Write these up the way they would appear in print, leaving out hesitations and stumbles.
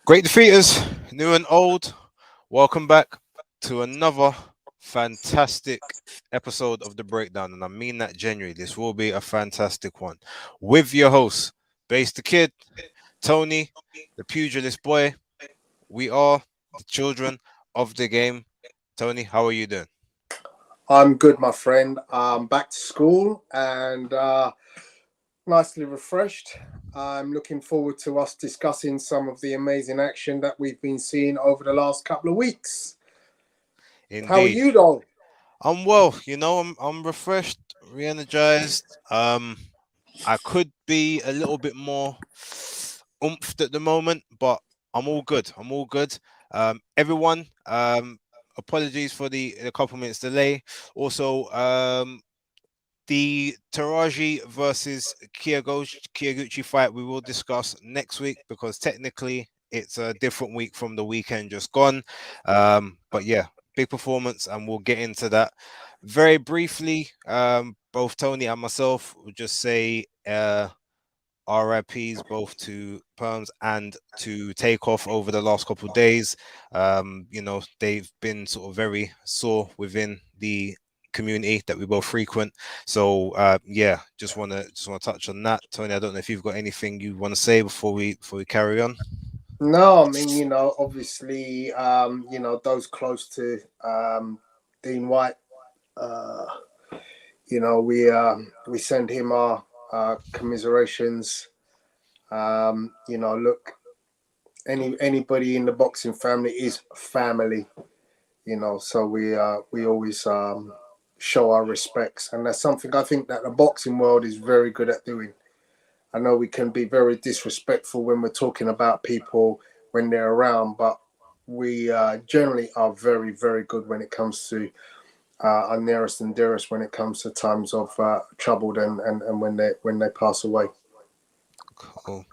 Great defeaters, new and old, welcome back to another fantastic episode of The Breakdown. And I mean that genuinely. This will be a fantastic one. With your hosts, BaseDaKID, Tony, the Pugilist Boy. We are the children of the game. Tony, how are you doing? I'm good, my friend. I'm back to school and nicely refreshed. I'm looking forward to us discussing some of the amazing action that we've been seeing over the last couple of weeks. How are Indeed. you, though? I'm well, I'm refreshed, re-energized. I could be a little bit more oomphed at the moment, but I'm all good. I'm all good. Everyone, apologies for the couple minutes delay. Also, the Taraji versus Kiyoguchi fight we will discuss next week because technically it's a different week from the weekend just gone. But yeah, big performance, and we'll get into that very briefly. Both Tony and myself will just say RIPs both to Perms and to Takeoff over the last couple of days. They've been sort of very sore within the community that we both frequent. So yeah, just wanna touch on that. Tony, I don't know if you've got anything you want to say before we carry on. No, I mean, obviously, those close to Dean White, uh, we send him our commiserations. Look, anybody in the boxing family is family. So we always show our respects, and that's something I think that the boxing world is very good at doing. I know we can be very disrespectful when we're talking about people when they're around, but we generally are very, very good when it comes to our nearest and dearest when it comes to times of trouble and when they pass away. Cool.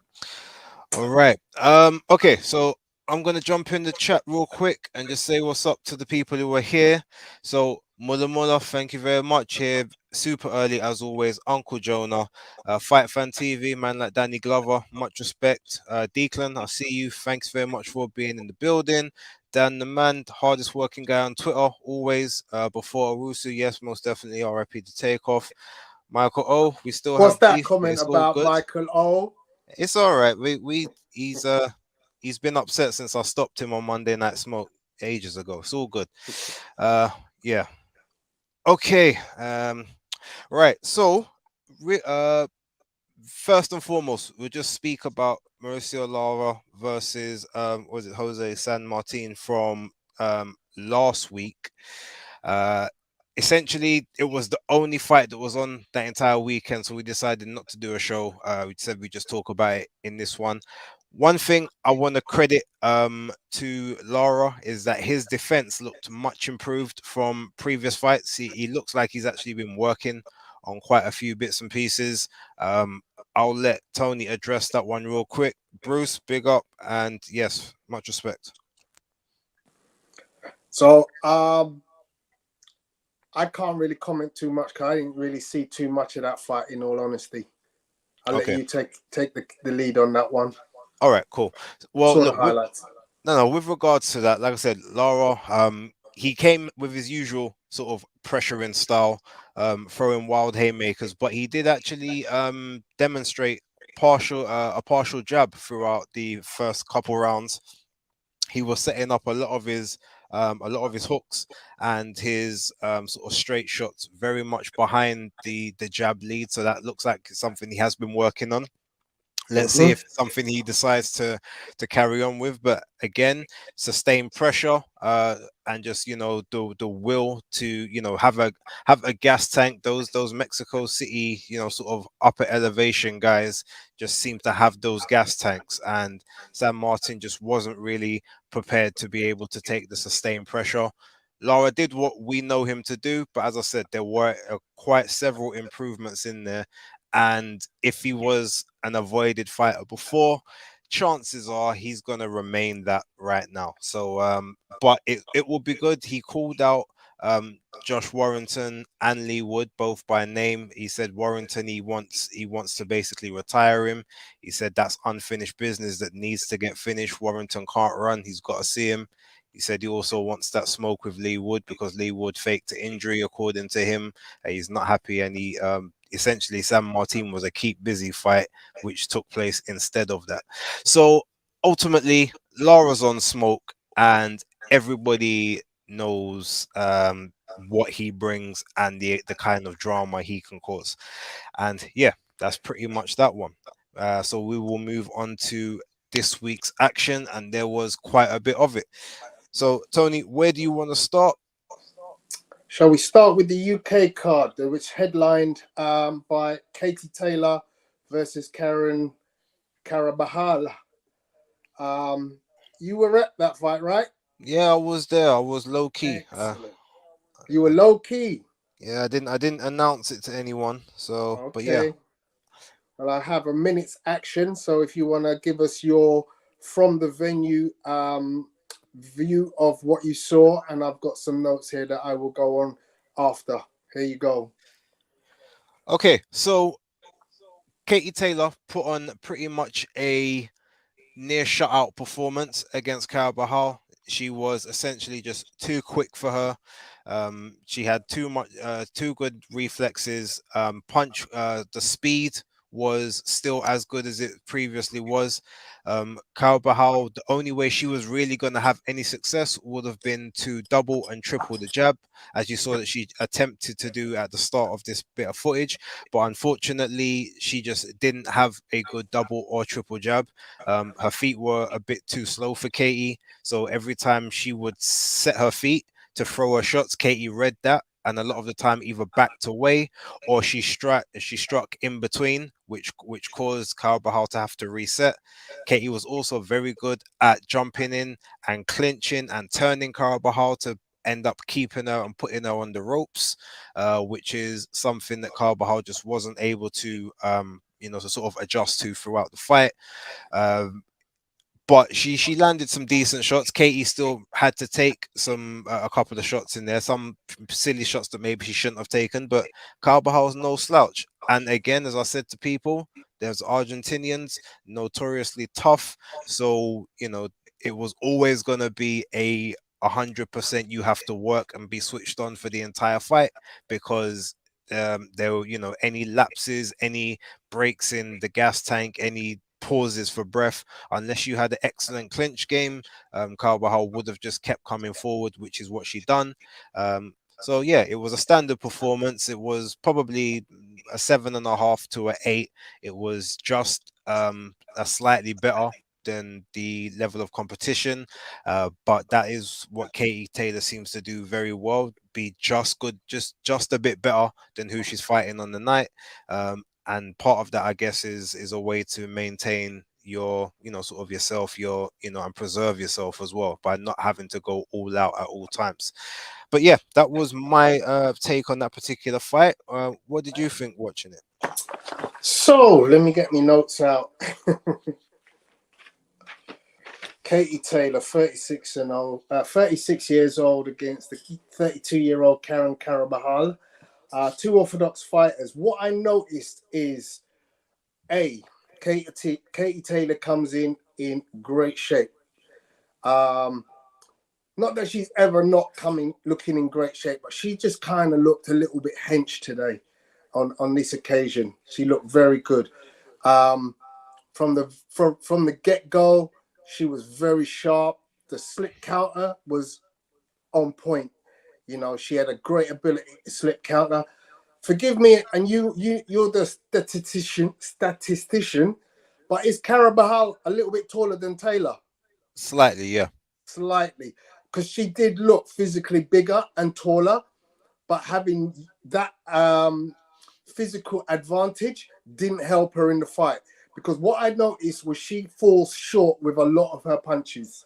All right. Okay, so I'm gonna jump in the chat real quick and just say what's up to the people who are here. So Mulla Mulla, thank you very much here. Super early as always, Uncle Jonah, Fight Fan TV, man like Danny Glover, much respect. Declan, I see you. Thanks very much for being in the building. Dan the man, the hardest working guy on Twitter, always. Before Arusu, yes, most definitely. RIP to Takeoff. Michael O, we still What's have that beef, but comment it's all about good. Michael O? It's all right. He's been upset since I stopped him on Monday Night Smoke ages ago. It's all good. Uh yeah. Okay. Right. So we first and foremost, we'll just speak about Mauricio Lara versus was it Jose San Martin from last week. Uh Essentially it was the only fight that was on that entire weekend, so we decided not to do a show. We said we just talk about it in this one. One thing I want to credit to Lara is that his defense looked much improved from previous fights. He looks like he's actually been working on quite a few bits and pieces. um I'll let Tony address that one real quick. Bruce, big up, and yes, much respect. So I can't really comment too much because I didn't really see too much of that fight. In all honesty, I'll let Okay. you take the lead on that one. All right, cool. Well, Saw the look, highlights. no, with regards to that, like I said, Lara, he came with his usual sort of pressuring style, throwing wild haymakers, but he did actually demonstrate a partial jab throughout the first couple rounds. He was setting up a lot of his hooks and his sort of straight shots very much behind the jab lead. So that looks like something he has been working on. Let's see Hmm. if it's something he decides to carry on with. But again, sustained pressure, and just the will to have a gas tank. Those Mexico City sort of upper elevation guys just seem to have those gas tanks, and San Martin just wasn't really prepared to be able to take the sustained pressure. Lara did what we know him to do, but as I said, there were quite several improvements in there. And if he was an avoided fighter before, chances are he's going to remain that right now. So, but it will be good. He called out Josh Warrington and Lee Wood, both by name. He said Warrington, he wants to basically retire him. He said that's unfinished business that needs to get finished. Warrington can't run. He's got to see him. He said he also wants that smoke with Lee Wood because Lee Wood faked the injury, according to him. He's not happy, and he essentially San Martin was a keep busy fight, which took place instead of that. So ultimately, Lara's on smoke, and everybody knows what he brings and the kind of drama he can cause. And yeah, that's pretty much that one. So we will move on to this week's action, and there was quite a bit of it. So Tony, where do you want to start? Shall we start with the UK card, which headlined by Katie Taylor versus Karen Carabahal. You were at that fight, right? Yeah, I was there. I was low key. Excellent. You were low key. Yeah, I didn't announce it to anyone. So, but yeah. Okay. Well, I have a minute's action. So if you want to give us your from the venue view of what you saw, and I've got some notes here that I will go on after. Here you go. Okay, so Katie Taylor put on pretty much a near shutout performance against Carabahal. She was essentially just too quick for her. She had too good reflexes. Punch, the speed was still as good as it previously was. Carabahal, the only way she was really going to have any success would have been to double and triple the jab, as you saw that she attempted to do at the start of this bit of footage. But unfortunately, she just didn't have a good double or triple jab. Her feet were a bit too slow for Katie, so every time she would set her feet to throw her shots, Katie read that, and a lot of the time either backed away or she struck in between, which caused Carabahal to have to reset. Katie was also very good at jumping in and clinching and turning Carabahal to end up keeping her and putting her on the ropes, which is something that Carabahal just wasn't able to to sort of adjust to throughout the fight. Um, but she landed some decent shots. Katie still had to take a couple of shots in there, some silly shots that maybe she shouldn't have taken. But Carbajal's no slouch. And again, as I said to people, there's Argentinians notoriously tough, so it was always gonna be a 100%. You have to work and be switched on for the entire fight because there were any lapses, any breaks in the gas tank, any pauses for breath. Unless you had an excellent clinch game, Carvajal would have just kept coming forward, which is what she done. So yeah, it was a standard performance. It was probably a 7.5 to an 8. It was just a slightly better than the level of competition, but that is what Katie Taylor seems to do very well. Be just good, just a bit better than who she's fighting on the night. And part of that, I guess, is a way to maintain your sort of yourself, and preserve yourself as well by not having to go all out at all times. But yeah, that was my take on that particular fight. What did you think watching it? So let me get my notes out. Katie Taylor, 36 years old, against the 32-year-old Karen Carabahal. Two orthodox fighters. What I noticed is, Katie Taylor comes in great shape. Not that she's ever not looking in great shape, but she just kind of looked a little bit hench today on this occasion. She looked very good. From the get-go, she was very sharp. The slip counter was on point. She had a great ability to slip counter. Forgive me, and you're the statistician, but is Carabahal a little bit taller than Taylor? Slightly, yeah. Slightly, because she did look physically bigger and taller, but having that physical advantage didn't help her in the fight. Because what I noticed was she falls short with a lot of her punches.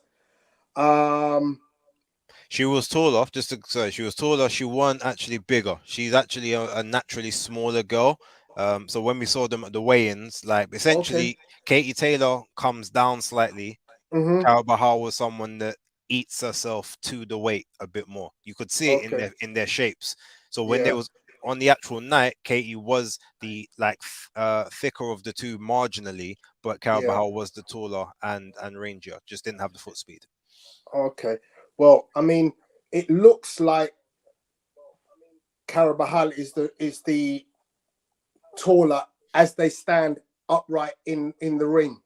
She was taller, just to say, she was taller. She wasn't actually bigger. She's actually a naturally smaller girl. So when we saw them at the weigh-ins, like Okay. essentially Katie Taylor comes down slightly. Mm-hmm. Carabahal was someone that eats herself to the weight a bit more. You could see it Okay. in their shapes. So when there Yeah. was on the actual night, Katie was the thicker of the two marginally, but Yeah. Carabahal was the taller and rangier. Just didn't have the foot speed. Okay. Well, I mean, it looks like Carabahal is the taller as they stand upright in the ring.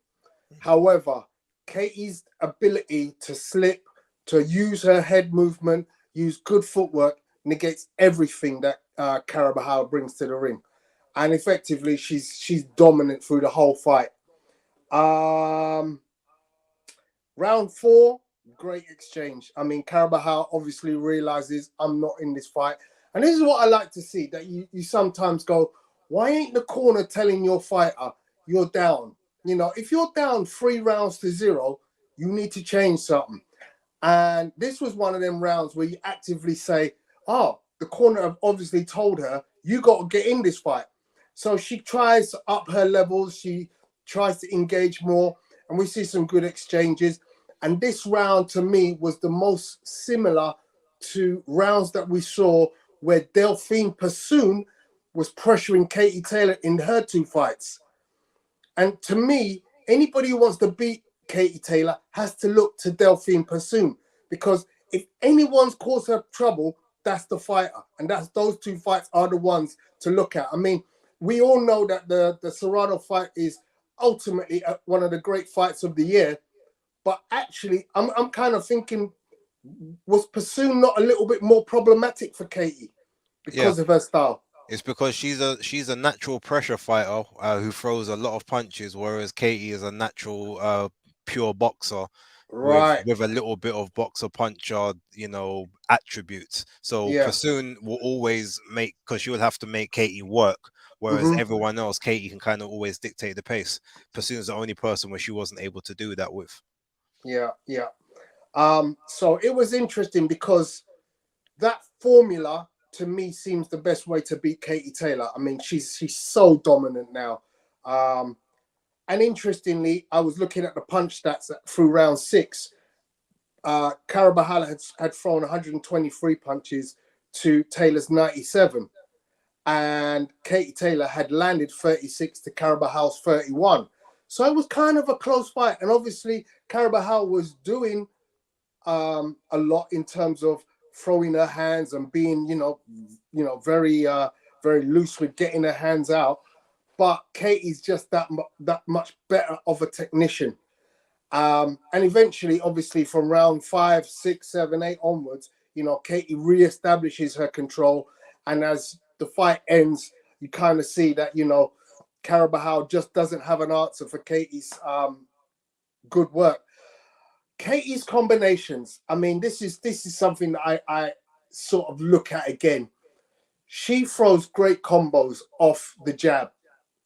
However, Katie's ability to slip, to use her head movement, use good footwork, negates everything that Carabahal brings to the ring, and effectively she's dominant through the whole fight. Um, Round four, great exchange. I mean, Carabahal obviously realizes I'm not in this fight. And this is what I like to see, that you sometimes go, why ain't the corner telling your fighter you're down? You know, if you're down 3 rounds to 0, you need to change something. And this was one of them rounds where you actively say, oh, the corner have obviously told her, you got to get in this fight. So she tries to up her levels. She tries to engage more. And we see some good exchanges. And this round, to me, was the most similar to rounds that we saw where Delphine Persoon was pressuring Katie Taylor in her 2 fights. And to me, anybody who wants to beat Katie Taylor has to look to Delphine Persoon, because if anyone's caused her trouble, that's the fighter. And that's those 2 fights are the ones to look at. I mean, we all know that the Serrano fight is ultimately one of the great fights of the year. But actually, I'm kind of thinking, was Persoon not a little bit more problematic for Katie Yeah, because of her style? it's because she's a natural pressure fighter who throws a lot of punches, whereas Katie is a natural pure boxer Right. with a little bit of boxer puncher, attributes. So Yeah. Persoon will always make, because she would have to make Katie work, whereas Mm-hmm. everyone else, Katie can kind of always dictate the pace. Persoon's the only person where she wasn't able to do that with. Yeah. Yeah. So it was interesting because that formula to me seems the best way to beat Katie Taylor. I mean, she's so dominant now. Um, and interestingly, I was looking at the punch stats through round 6. Carabahal had thrown 123 punches to Taylor's 97, and Katie Taylor had landed 36 to Carabahal's 31. So it was kind of a close fight, and obviously Carabahal was doing a lot in terms of throwing her hands and being, very loose with getting her hands out. But Katie's just that much better of a technician. And eventually, obviously, from round 5, 6, 7, 8 onwards, Katie reestablishes her control. And as the fight ends, you kind of see that, Carabahal just doesn't have an answer for Katie's good work. Katie's combinations. I mean, this is something that I sort of look at again. She throws great combos off the jab.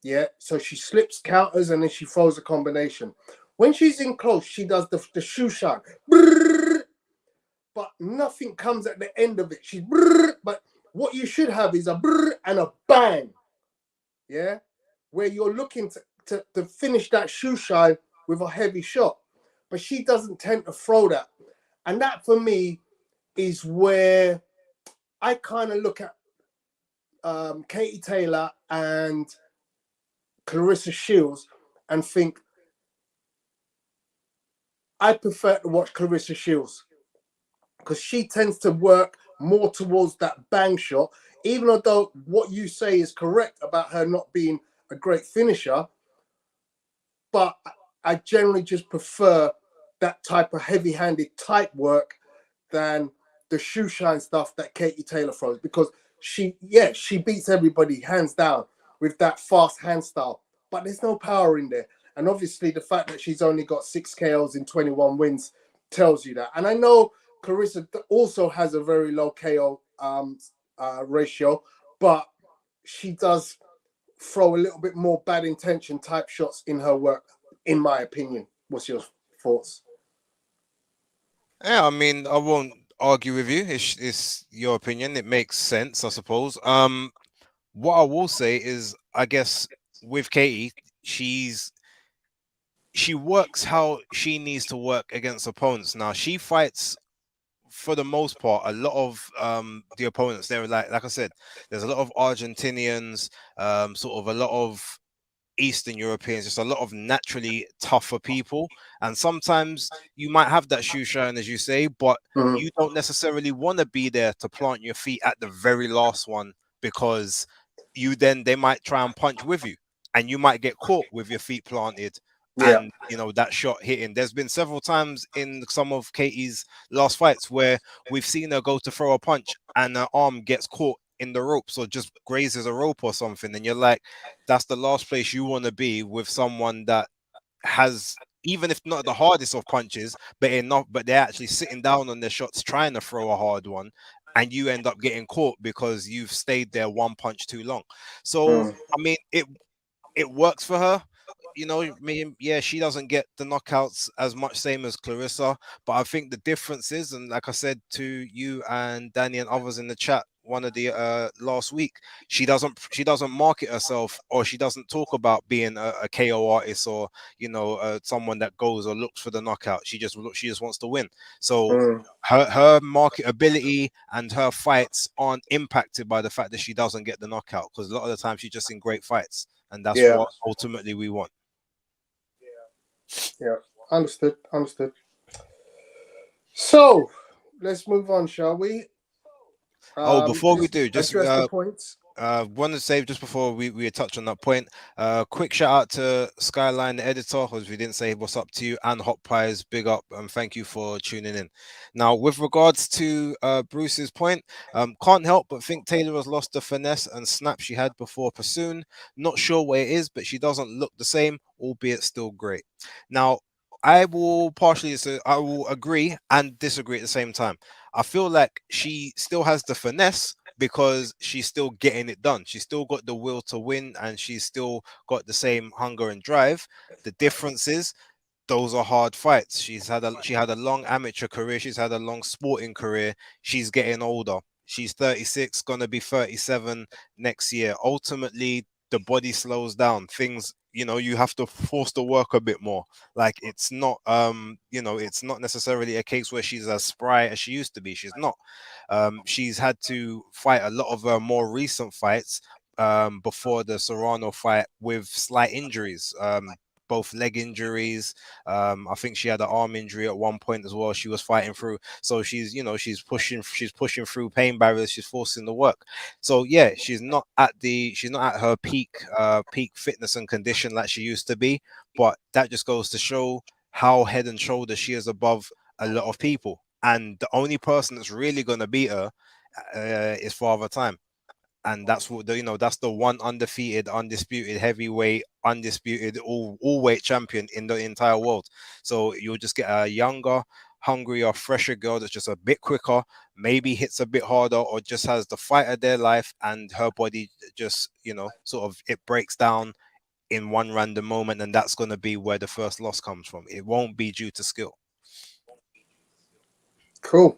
Yeah. So she slips counters and then she throws a combination. When she's in close, she does the shoe shine. But nothing comes at the end of it. But what you should have is a and a bang. Yeah. Where you're looking to finish that shoe shine with a heavy shot. But she doesn't tend to throw that. And that for me is where I kind of look at Katie Taylor and Clarissa Shields and think I prefer to watch Clarissa Shields because she tends to work more towards that bang shot. Even though what you say is correct about her not being a great finisher, but I generally just prefer that type of heavy-handed type work than the shoe shine stuff that Katie Taylor throws, because she beats everybody hands down with that fast hand style, but there's no power in there. And obviously the fact that she's only got 6 KOs in 21 wins tells you that. And I know Clarissa also has a very low KO ratio, but she does throw a little bit more bad intention type shots in her work, in my opinion. What's your thoughts? Yeah, I mean, I won't argue with you. It's your opinion. It makes sense, I suppose. What I will say is, I guess with Katie, she's she works how she needs to work against opponents. Now she fights for the most part a lot of the opponents. They're like I said, there's a lot of Argentinians, sort of a lot of Eastern Europeans, just a lot of naturally tougher people. And sometimes you might have that shoe shine, as you say, but Mm. you don't necessarily want to be there to plant your feet at the very last one, because they might try and punch with you and you might get caught with your feet planted, Yeah. and that shot hitting. There's been several times in some of Katie's last fights where we've seen her go to throw a punch and her arm gets caught in the ropes or just grazes a rope or something, and you're like, that's the last place you want to be with someone that has, even if not the hardest of punches, but enough, but they're actually sitting down on their shots trying to throw a hard one, and you end up getting caught because you've stayed there one punch too long. So Mm. I mean, it works for her. Yeah, she doesn't get the knockouts as much, same as Clarissa, but I think the difference is, and like I said to you and Danny and others in the chat one of the last week, she doesn't market herself, or she doesn't talk about being a KO artist, or someone that goes or looks for the knockout. She just wants to win. So Mm. her marketability and her fights aren't impacted by the fact that she doesn't get the knockout, because a lot of the time she's just in great fights, and that's Yeah. what ultimately we want. Yeah. Understood. Understood. So let's move on, shall we? Oh, before we Just do, just address the points. want to say, just before we touch on that point, quick shout out to Skyline, the editor, because we didn't say what's up to you, and Hot Pies, big up, and thank you for tuning in. Now, with regards to Bruce's point, can't help but think Taylor has lost the finesse and snap she had before Pursoon. Not sure where it is, but she doesn't look the same, albeit still great. Now, I will agree and disagree at the same time. I feel like she still has the finesse because she's still getting it done. She's still got the will to win, and she's still got the same hunger and drive. The difference is those are hard fights. She had a long amateur career. She's had a long sporting career. She's getting older. She's 36, gonna be 37 next year. Ultimately, the body slows down. Things, you have to force the work a bit more. Like, it's not necessarily a case where she's as spry as she used to be. She's not. She's had to fight a lot of her more recent fights before the Serrano fight with slight injuries. Both leg injuries. I think she had an arm injury at one point as well. She was fighting through, so she's pushing through pain barriers. She's forcing the work. So yeah, she's not at her peak fitness and condition like she used to be. But that just goes to show how head and shoulders she is above a lot of people. And the only person that's really gonna beat her is Father Time, and that's that's the one undefeated, undisputed heavyweight, undisputed all weight champion in the entire world. So you'll just get a younger, hungrier, fresher girl that's just a bit quicker, maybe hits a bit harder, or just has the fight of their life, and her body just sort of it breaks down in one random moment, and that's going to be where the first loss comes from. It won't be due to skill. Cool.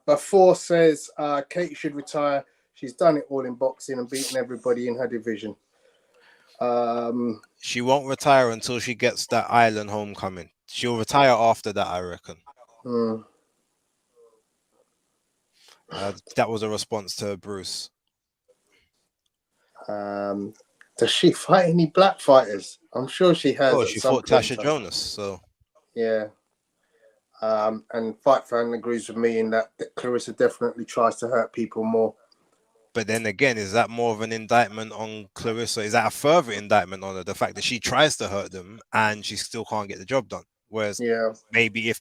Before says Katie should retire. She's done it all in boxing and beaten everybody in her division. She won't retire until she gets that island homecoming. She'll retire after that, I reckon. Hmm. That was a response to Bruce. Does she fight any black fighters? I'm sure she has Oh, at she some fought point. Tasha Jonas, so Yeah. And Fight Fan agrees with me in that Clarissa definitely tries to hurt people more. but then again, is that more of an indictment on Clarissa? Is that a further indictment on her? The fact that she tries to hurt them and she still can't get the job done. Whereas Yeah. maybe if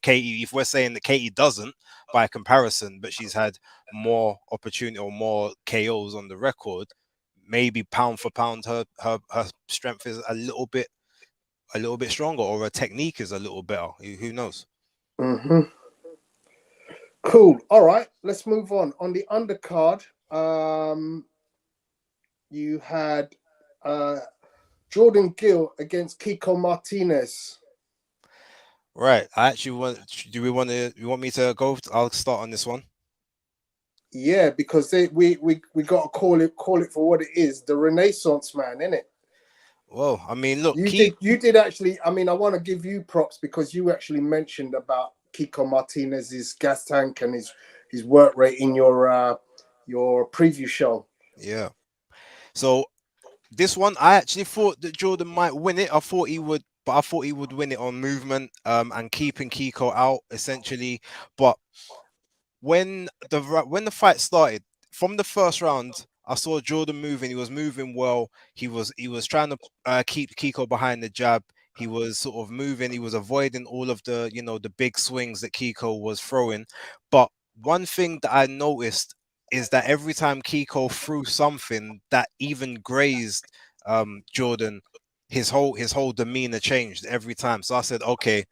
we're saying that Katie doesn't by comparison, but she's had more opportunity or more KOs on the record, maybe pound for pound her strength is a little bit stronger, or her technique is a little better. Who knows? Mm-hmm. Cool. All right. Let's move on. On the undercard, you had Jordan Gill against Kiko Martinez. Right. I actually want. Do we want to? You want me to go? I'll start on this one. Yeah, because we got to call it for what it is. The Renaissance man, innit? Well, I mean, look, You did actually. I mean, I want to give you props because you actually mentioned about Kiko Martinez's gas tank and his work rate in your preview show. yeah. So this one, I actually thought that Jordan might win it. I thought he would, but I thought he would win it on movement, and keeping Kiko out essentially. But when the fight started, from the first round, I saw Jordan moving. He was moving well. He was trying to keep Kiko behind the jab. He was sort of moving. He was avoiding all of the the big swings that Kiko was throwing. But one thing that I noticed is that every time Kiko threw something that even grazed Jordan, his whole demeanor changed every time. So I said, okay,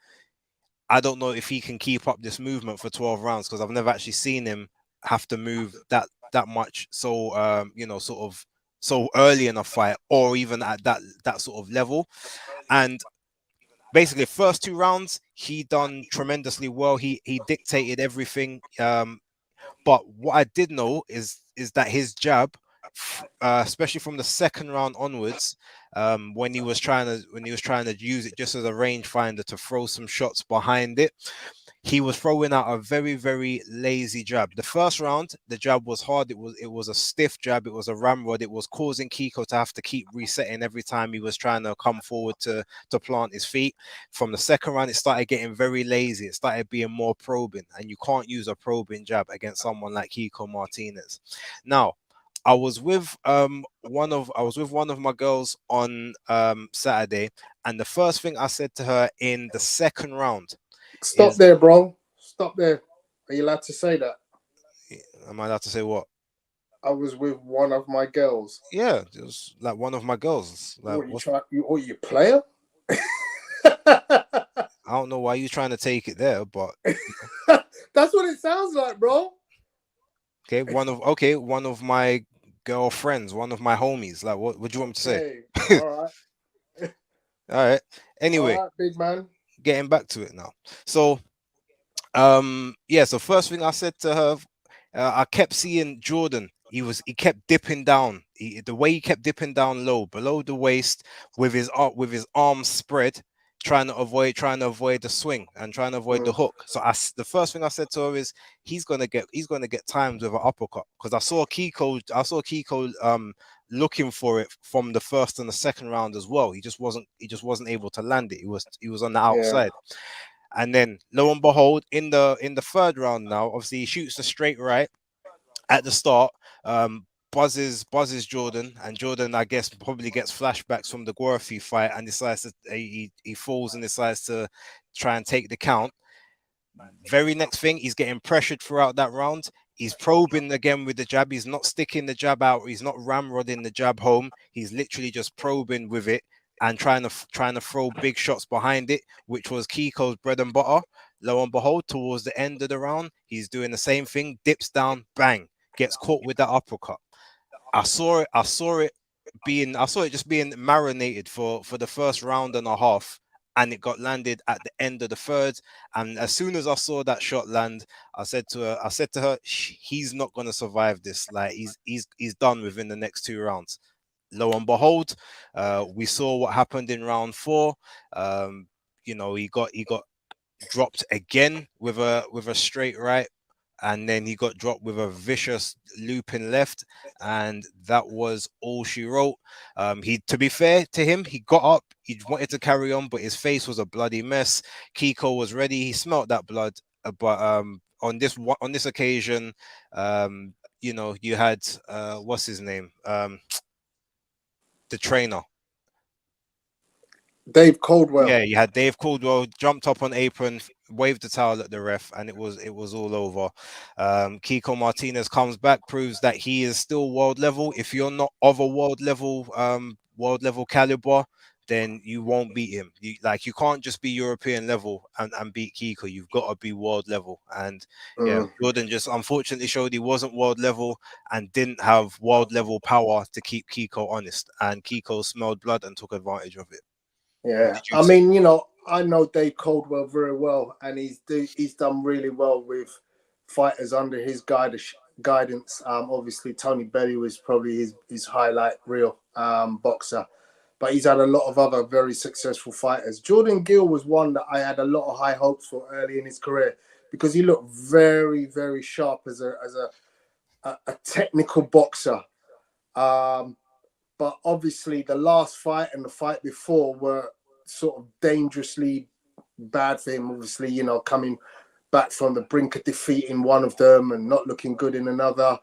I don't know if he can keep up this movement for 12 rounds because I've never actually seen him have to move that much so sort of so early in a fight or even at that sort of level. And basically first two rounds he done tremendously well. He dictated everything. But what I did know is that his jab, especially from the second round onwards, when he was trying to use it just as a rangefinder to throw some shots behind it, he was throwing out a very, very lazy jab. The first round, the jab was hard. It was a stiff jab. It was a ramrod. It was causing Kiko to have to keep resetting every time he was trying to come forward to plant his feet. From the second round, it started getting very lazy. It started being more probing, and you can't use a probing jab against someone like Kiko Martinez. Now, I was with one of my girls on Saturday, and the first thing I said to her in the second round Stop is, there, bro. Stop there. Are you allowed to say that? am I allowed to say what? I was with one of my girls. Yeah, it was like one of my girls. Like, What you what? try? You player? I don't know why you're trying to take it there, but That's what it sounds like, bro. one of my girlfriends, one of my homies. Like, what do you want me to say? Okay. All right. All right. All Anyway, right, big man. getting back to it now. So, yeah. So first thing I said to her, I kept seeing Jordan. He kept dipping down. The way he kept dipping down low, below the waist, with his arms spread, trying to avoid the swing and trying to avoid the Mm, hook. So the first thing I said to her is he's gonna get times with an uppercut because I saw Kiko looking for it from the first and the second round as well. He just wasn't able to land it. He was on the yeah. outside. And then lo and behold, in the third round now, obviously he shoots a straight right at the start, buzzes Jordan, and Jordan, I guess, probably gets flashbacks from the Gorfi fight and decides to he falls and decides to try and take the count. Very next thing, he's getting pressured throughout that round. He's probing again with the jab. He's not sticking the jab out. He's not ramrodding the jab home. He's literally just probing with it and trying to throw big shots behind it, which was Kiko's bread and butter. Lo and behold, towards the end of the round, he's doing the same thing. Dips down, bang, gets caught with that uppercut. I saw it just being marinated for the first round and a half, and it got landed at the end of the third. And as soon as I saw that shot land, I said to her, he's not gonna survive this. Like he's done within the next two rounds. Lo and behold, we saw what happened in round four. He got dropped again with a straight right, and then he got dropped with a vicious looping left, and that was all she wrote. To be fair to him, he got up, he wanted to carry on, but his face was a bloody mess. Kiko was ready, he smelt that blood, but on this occasion, you had what's his name, the trainer. Dave Coldwell. Yeah, you had Dave Caldwell jumped up on apron, waved the towel at the ref, and it was all over. Kiko Martinez comes back, proves that he is still world level. If you're not of a world level caliber, then you won't beat him. You can't just be European level and beat Kiko. You've got to be world level. And yeah, Mm, Jordan just unfortunately showed he wasn't world level and didn't have world level power to keep Kiko honest. And Kiko smelled blood and took advantage of it. What yeah. did you I say? mean, I know Dave Coldwell very well, and he's done really well with fighters under his guidance. Obviously, Tony Bellew was probably his highlight reel boxer. but he's had a lot of other very successful fighters. Jordan Gill was one that I had a lot of high hopes for early in his career because he looked very, very sharp as a technical boxer. But obviously, the last fight and the fight before were sort of dangerously bad for him. Obviously, coming back from the brink of defeat in one of them and not looking good in another.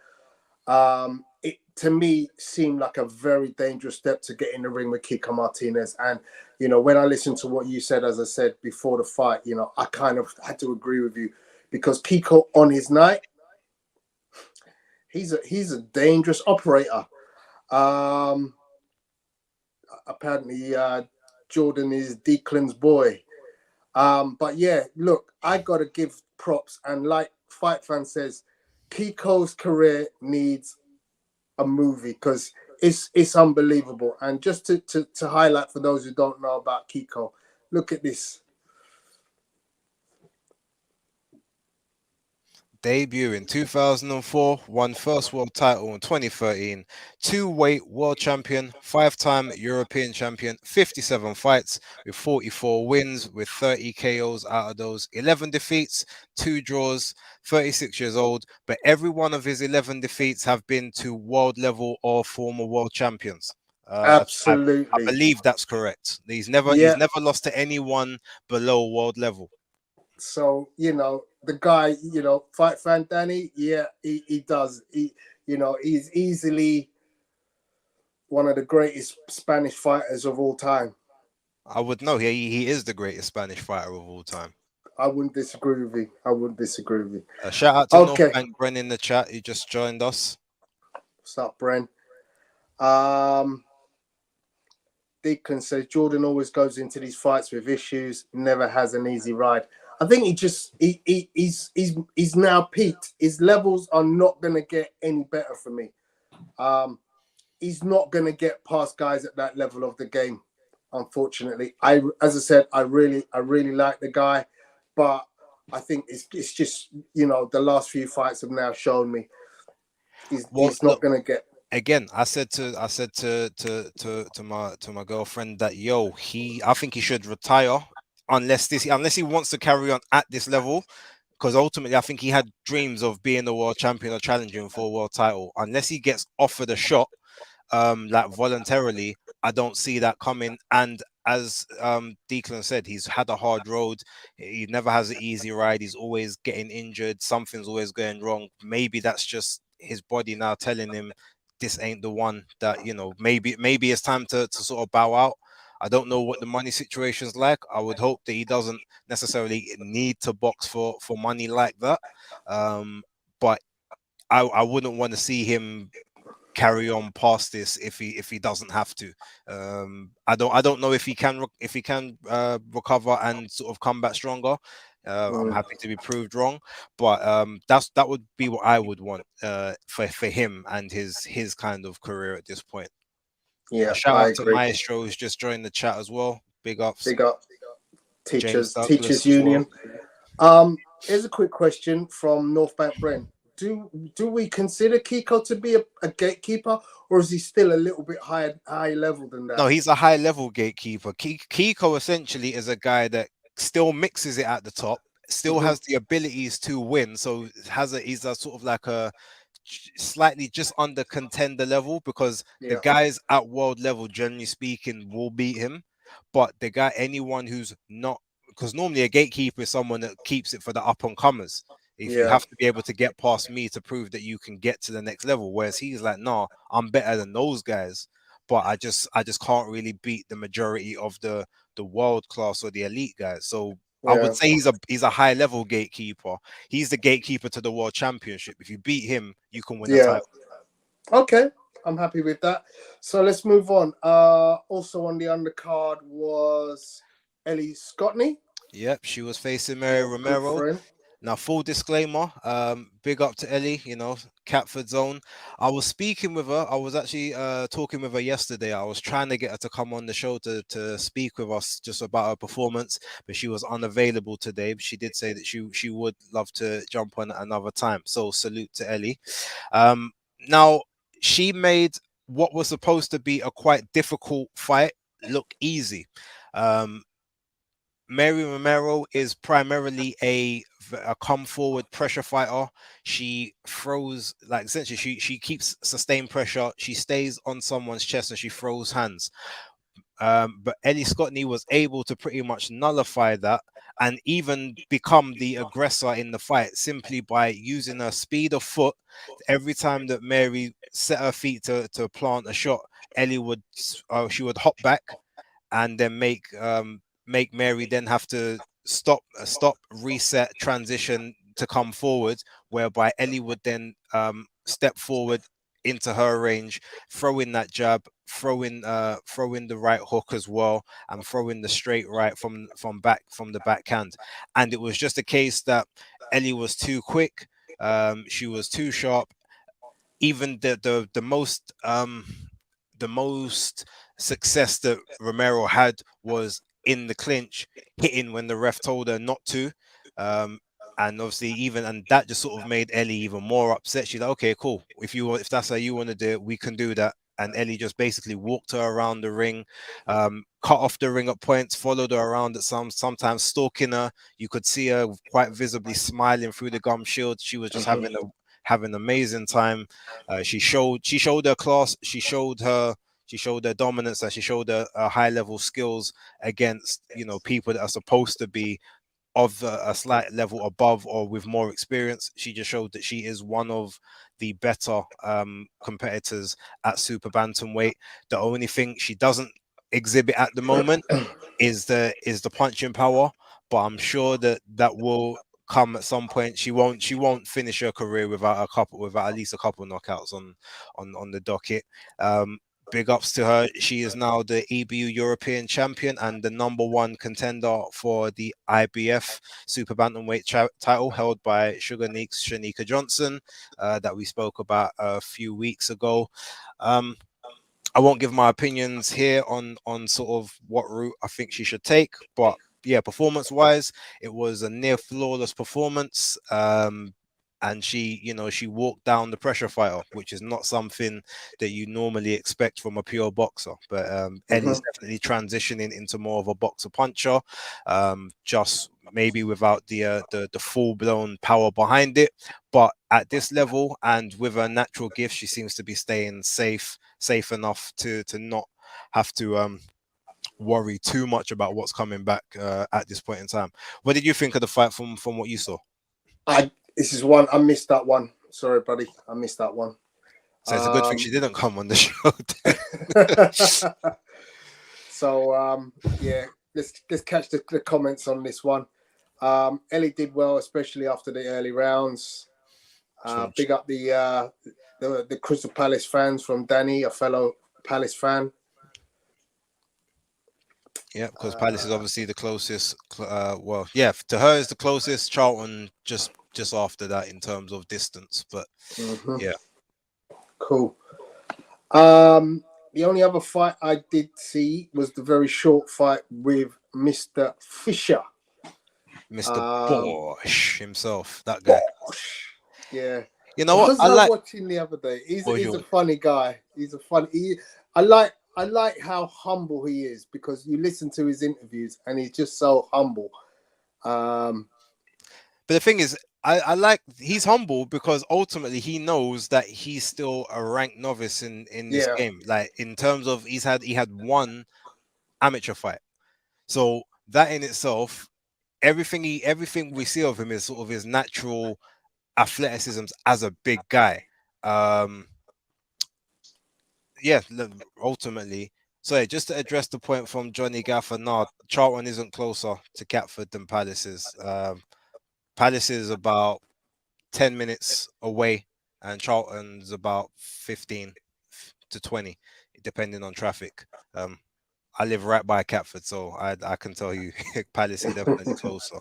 It to me seemed like a very dangerous step to get in the ring with Kiko Martinez. And when I listened to what you said, as I said before the fight, I kind of had to agree with you because Kiko on his night, he's a dangerous operator. Apparently, Jordan is Declan's boy. But yeah, look, I gotta give props, and like Fight Fan says, Kiko's career needs a movie because it's unbelievable. And just to highlight for those who don't know about Kiko, look at this. Debut in 2004, won first world title in 2013, two-weight world champion, five-time European champion, 57 fights with 44 wins with 30 KOs out of those, 11 defeats, 2 draws, 36 years old, but every one of his 11 defeats have been to world level or former world champions. I Absolutely. believe that's correct. He's never lost to anyone below world level. So, the guy, Fight Fan Danny, yeah, he does. He's easily one of the greatest Spanish fighters of all time. I would know. He is the greatest Spanish fighter of all time. I wouldn't disagree with you. Shout out to North Bank Bren in the chat. He just joined us. What's up, Bren? Declan says Jordan always goes into these fights with issues, never has an easy ride. I think he's now peaked. His levels are not going to get any better for me. He's not going to get past guys at that level of the game, unfortunately. As I said, I really like the guy, but I think it's just the last few fights have now shown me he's not going to get. Again, I said to my girlfriend that I think he should retire unless he wants to carry on at this level, because ultimately I think he had dreams of being the world champion or challenging for a world title. Unless he gets offered a shot, like voluntarily, I don't see that coming. And as Declan said, he's had a hard road. He never has an easy ride. He's always getting injured. Something's always going wrong. Maybe that's just his body now telling him this ain't the one that, maybe it's time to sort of bow out. I don't know what the money situation's like. I would hope that he doesn't necessarily need to box for money like that. But I wouldn't want to see him carry on past this if he doesn't have to. I don't know if he can recover and sort of come back stronger. I'm happy to be proved wrong, but that would be what I would want for him and his kind of career at this point. Yeah, shout out to Mauricio, who's just joined the chat as well. Big ups. Big up. Teachers Union. Well. Here's a quick question from North Bank Brent. Do we consider Kiko to be a gatekeeper, or is he still a little bit high level than that? No, he's a high level gatekeeper. Kiko essentially is a guy that still mixes it at the top, still has the abilities to win. So he's a sort of like a slightly just under contender level, because the guys at world level, generally speaking, will beat him. But anyone who's not, because normally a gatekeeper is someone that keeps it for the up and comers. If you have to be able to get past me to prove that you can get to the next level, whereas he's like, no, I'm better than those guys, but I just can't really beat the majority of the world class or the elite guys. So I would say he's a high level gatekeeper. He's the gatekeeper to the world championship. If you beat him, you can win the title. Okay, I'm happy with that. So let's move on. Also on the undercard was Ellie Scotney. Yep, she was facing Mary Romero. Now, full disclaimer, big up to Ellie, Catford Zone. I was speaking with her. I was actually talking with her yesterday. I was trying to get her to come on the show to speak with us just about her performance, but she was unavailable today. She did say that she would love to jump on at another time. So salute to Ellie. Now, she made what was supposed to be a quite difficult fight look easy. Um, Mary Romero is primarily a come forward pressure fighter. She throws, like, essentially she keeps sustained pressure. She stays on someone's chest and she throws hands. But Ellie Scotney was able to pretty much nullify that and even become the aggressor in the fight simply by using her speed of foot. Every time that Mary set her feet to plant a shot, Ellie would she would hop back and then make Mary then have to stop, reset, transition to come forward, whereby Ellie would then step forward into her range, throw in that jab, throw in the right hook as well, and throw in the straight right from the backhand. And it was just a case that Ellie was too quick, she was too sharp. Even the most success that Romero had was in the clinch, hitting when the ref told her not to. Um, and obviously, even and that just sort of made Ellie even more upset. She's like, "Okay, cool. If that's how you want to do it, we can do that." And Ellie just basically walked her around the ring, cut off the ring at points, followed her around at sometimes stalking her. You could see her quite visibly smiling through the gum shield. She was just having an amazing time. She showed her class. She showed her dominance, and she showed her high level skills against people that are supposed to be of a slight level above or with more experience. She just showed that she is one of the better competitors at super bantamweight. The only thing she doesn't exhibit at the moment is the punching power, but I'm sure that will come at some point. She won't finish her career without at least a couple knockouts on the docket. Big ups to her. She is now the EBU European champion and the number one contender for the IBF super bantamweight title held by Sugar Neeks Shanika Johnson, that we spoke about a few weeks ago. Um, I won't give my opinions here on sort of what route I think she should take, but yeah, performance wise, it was a near flawless performance. And she walked down the pressure fighter, which is not something that you normally expect from a pure boxer. But Ellie's definitely transitioning into more of a boxer puncher, just maybe without the full blown power behind it. But at this level and with her natural gift, she seems to be staying safe enough to not have to worry too much about what's coming back at this point in time. What did you think of the fight from what you saw? This is one I missed that one. Sorry, buddy, I missed that one. So it's a good thing she didn't come on the show. So yeah, let's catch the comments on this one. Ellie did well, especially after the early rounds. Big up the Crystal Palace fans from Danny, a fellow Palace fan. Yeah, because Palace is obviously the closest. Well, yeah, to her is the closest. Charlton just after that in terms of distance, but yeah. Cool. The only other fight I did see was the very short fight with Mr. Fisher. Mr. Bosch himself, that guy. Bosch. Yeah. You know what? I was watching the other day. He's a funny guy. I like how humble he is, because you listen to his interviews and he's just so humble. But the thing is, I like he's humble because ultimately he knows that he's still a ranked novice in this game. Like in terms of he had one amateur fight, so that in itself, everything we see of him is sort of his natural athleticism as a big guy. Yeah, ultimately. So yeah, just to address the point from Johnny Gaffer, no, Charlton isn't closer to Catford than Palace is. Palace is about 10 minutes away, and Charlton's about 15 to 20, depending on traffic. I live right by Catford, so I can tell you Palace is definitely closer.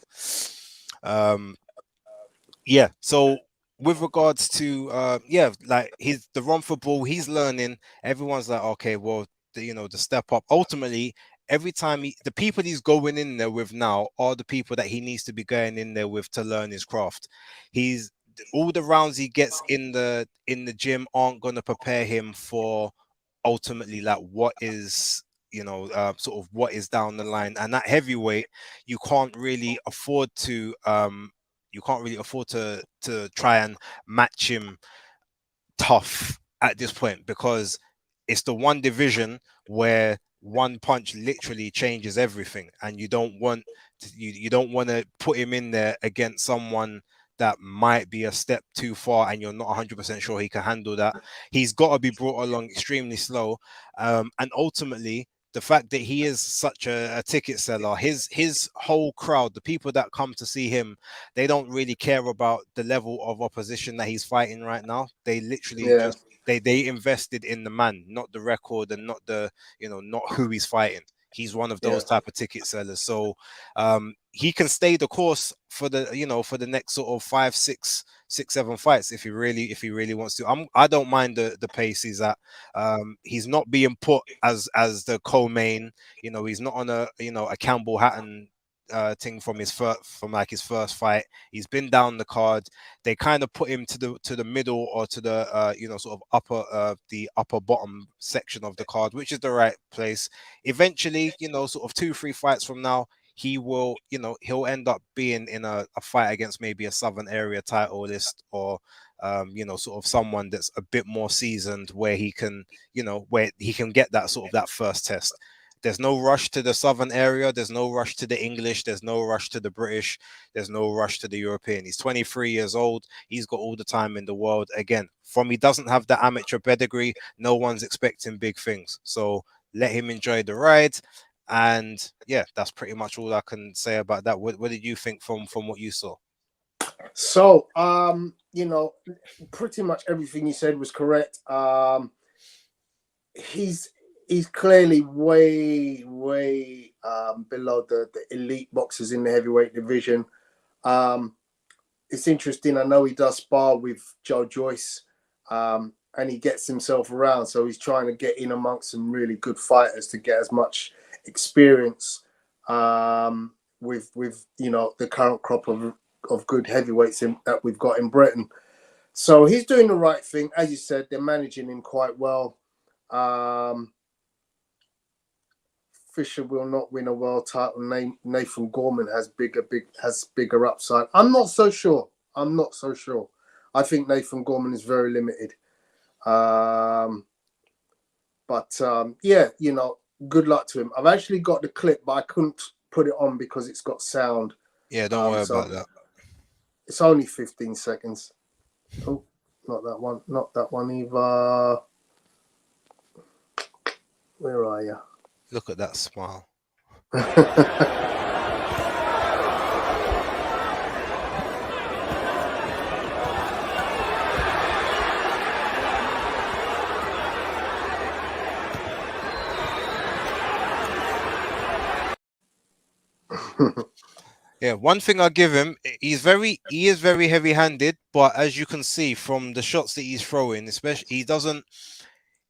Yeah, so with regards to like the run for ball, he's learning. Everyone's like, okay, well, the step up. Ultimately, every time the people he's going in there with now are the people that he needs to be going in there with to learn his craft. He's all the rounds he gets in the gym aren't going to prepare him for ultimately like what is sort of what is down the line. And that heavyweight, you can't really afford to try and match him tough at this point, because it's the one division where one punch literally changes everything, and you don't want to put him in there against someone that might be a step too far and you're not 100% sure he can handle that. He's got to be brought along extremely slow, and ultimately the fact that he is such a ticket seller, his whole crowd, the people that come to see him, they don't really care about the level of opposition that he's fighting right now. They literally Yeah. just they invested in the man, not the record, and not not who he's fighting. He's one of those type of ticket sellers. So he can stay the course for the next sort of 5, 6, 7 fights if he really wants to. I don't mind the pace he's at. He's not being put as the co-main. He's not on a Campbell Hatton thing from his first fight. He's been down the card. They kind of put him to the middle, or to the sort of upper bottom section of the card, which is the right place. Eventually, sort of 2, 3 fights from now, he will, he'll end up being in a fight against maybe a Southern Area title list, or sort of someone that's a bit more seasoned, where he can get that sort of that first test. There's no rush to the Southern Area. There's no rush to the English. There's no rush to the British. There's no rush to the European. He's 23 years old. He's got all the time in the world. Again, he doesn't have the amateur pedigree. No one's expecting big things. So let him enjoy the ride. And yeah, that's pretty much all I can say about that. What did you think from what you saw? So, pretty much everything you said was correct. He's clearly way below the elite boxers in the heavyweight division. It's interesting. I know he does spar with Joe Joyce, and he gets himself around. So he's trying to get in amongst some really good fighters to get as much experience with the current crop of good heavyweights that we've got in Britain. So he's doing the right thing. As you said, they're managing him quite well. Fisher will not win a world title. Nathan Gorman has bigger upside. I'm not so sure. I think Nathan Gorman is very limited. Good luck to him. I've actually got the clip, but I couldn't put it on because it's got sound. Yeah, don't worry about that. It's only 15 seconds. Oh, not that one. Not that one either. Where are you? Look at that smile. Yeah, one thing I give him, he is very heavy-handed, but as you can see from the shots that he's throwing, especially he doesn't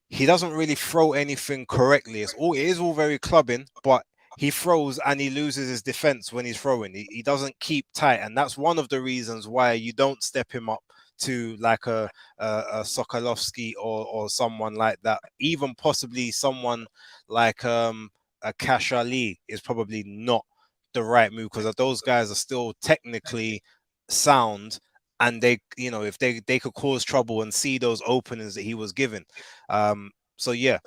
really throw anything correctly. It is all very clubbing, but he throws and he loses his defense when he's throwing. He doesn't keep tight, and that's one of the reasons why you don't step him up to like a Sokolovsky or someone like that. Even possibly someone like a Cash Ali is probably not the right move, because those guys are still technically sound, and they, if they could cause trouble and see those openings that he was given. So yeah,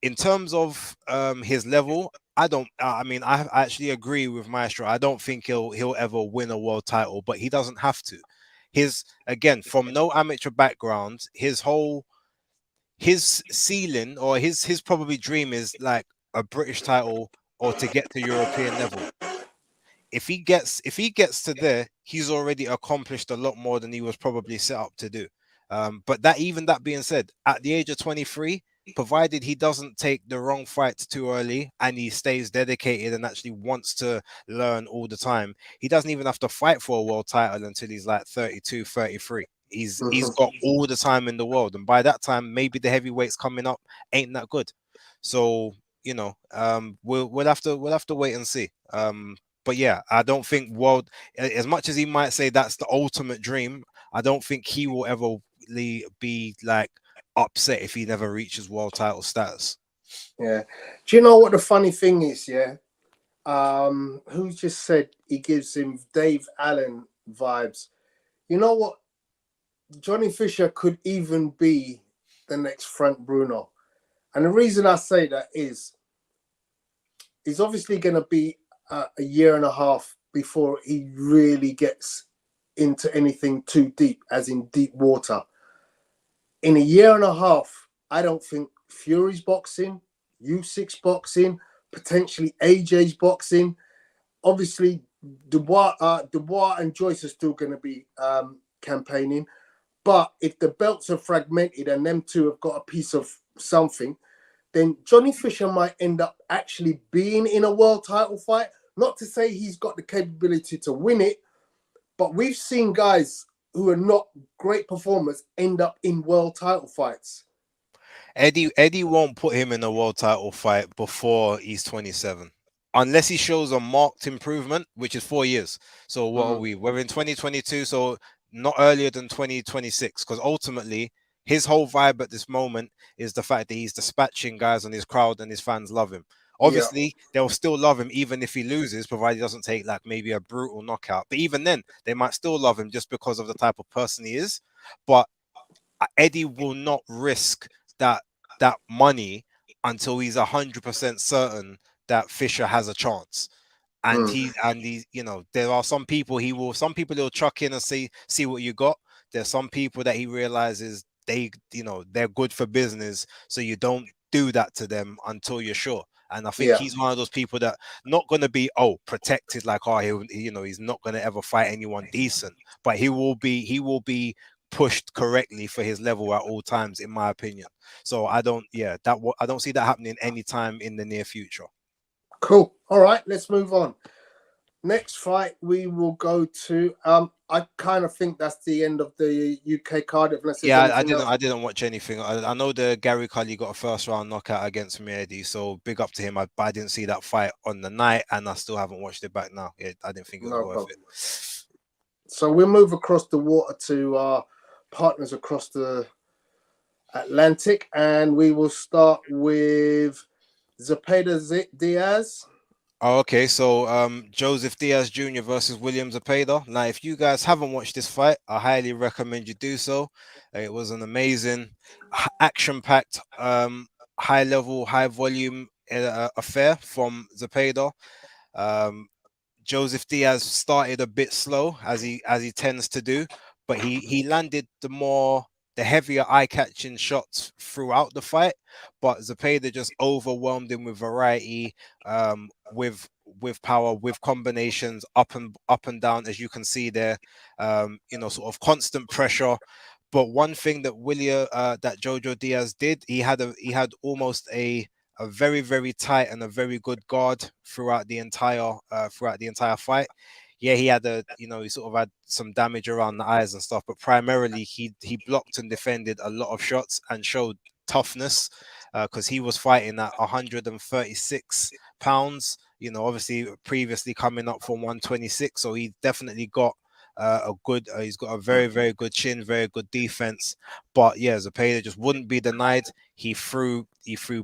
in terms of his level, I actually agree with Maestro. I don't think he'll ever win a world title, but he doesn't have to. Again, from no amateur background, his ceiling, or his probably dream, is like a British title or to get to European level. If he gets to there, he's already accomplished a lot more than he was probably set up to do. But that being said, at the age of 23, provided he doesn't take the wrong fights too early and he stays dedicated and actually wants to learn all the time, he doesn't even have to fight for a world title until he's like 32, 33. He's got all the time in the world, and by that time, maybe the heavyweights coming up ain't that good. So we'll have to wait and see. But yeah, I don't think as much as he might say that's the ultimate dream, I don't think he will ever be like upset if he never reaches world title status. Yeah. Do you know what the funny thing is? Yeah. Who just said he gives him Dave Allen vibes? You know what? Johnny Fisher could even be the next Frank Bruno. And the reason I say that is he's obviously going to be a year and a half before he really gets into anything too deep, as in deep water. In a year and a half, I don't think Fury's boxing, Usyk's boxing, potentially AJ's boxing. Obviously, Dubois and Joyce are still going to be campaigning. But if the belts are fragmented and them two have got a piece of something, then Johnny Fisher might end up actually being in a world title fight. Not to say he's got the capability to win it, but we've seen guys who are not great performers end up in world title fights. Eddie won't put him in a world title fight before he's 27. Unless he shows a marked improvement, which is 4 years. So what are we? We're in 2022, so not earlier than 2026. Because ultimately, his whole vibe at this moment is the fact that he's dispatching guys and his crowd and his fans love him. Yeah. Obviously, they'll still love him even if he loses, provided he doesn't take like maybe a brutal knockout. But even then, they might still love him just because of the type of person he is. But Eddie will not risk that money until he's 100% certain that Fisher has a chance. And he, you know, there are some people he'll chuck in and see what you got. There's some people that he realizes they're good for business, so you don't do that to them until you're sure. And I think Yeah. he's one of those people that not going to be protected, like he's not going to ever fight anyone decent, but he will be pushed correctly for his level at all times, in my opinion. So I don't see that happening anytime in the near future. Cool. All right, let's move on. Next fight we will go to. I kind of think that's the end of the UK card. Unless there's Yeah, I anything didn't. else. I didn't watch anything. I know the Gary Cully got a first round knockout against Mehdi, so big up to him. But I didn't see that fight on the night, and I still haven't watched it back now. I didn't think it was No worth problem. it. So we'll move across the water to our partners across the Atlantic, and we will start with Zapeda Diaz. Oh, okay, so Joseph Diaz Jr. versus William Zapeda. Now, if you guys haven't watched this fight, I highly recommend you do so. It was an amazing, action-packed, high level, high volume affair from Zapeda. Um, Joseph Diaz started a bit slow as he tends to do, but he landed the heavier eye-catching shots throughout the fight. But Zapeda just overwhelmed him with variety, with power, with combinations up and down, as you can see there. Sort of constant pressure. But one thing that that Jojo Diaz did, he had almost a very very tight and a very good guard throughout the entire fight. Yeah, he sort of had some damage around the eyes and stuff, but primarily he blocked and defended a lot of shots and showed toughness, because he was fighting at 136 pounds. Obviously previously coming up from 126, so he definitely got he's got a very very good chin, very good defense. But yeah, Zapata just wouldn't be denied. He threw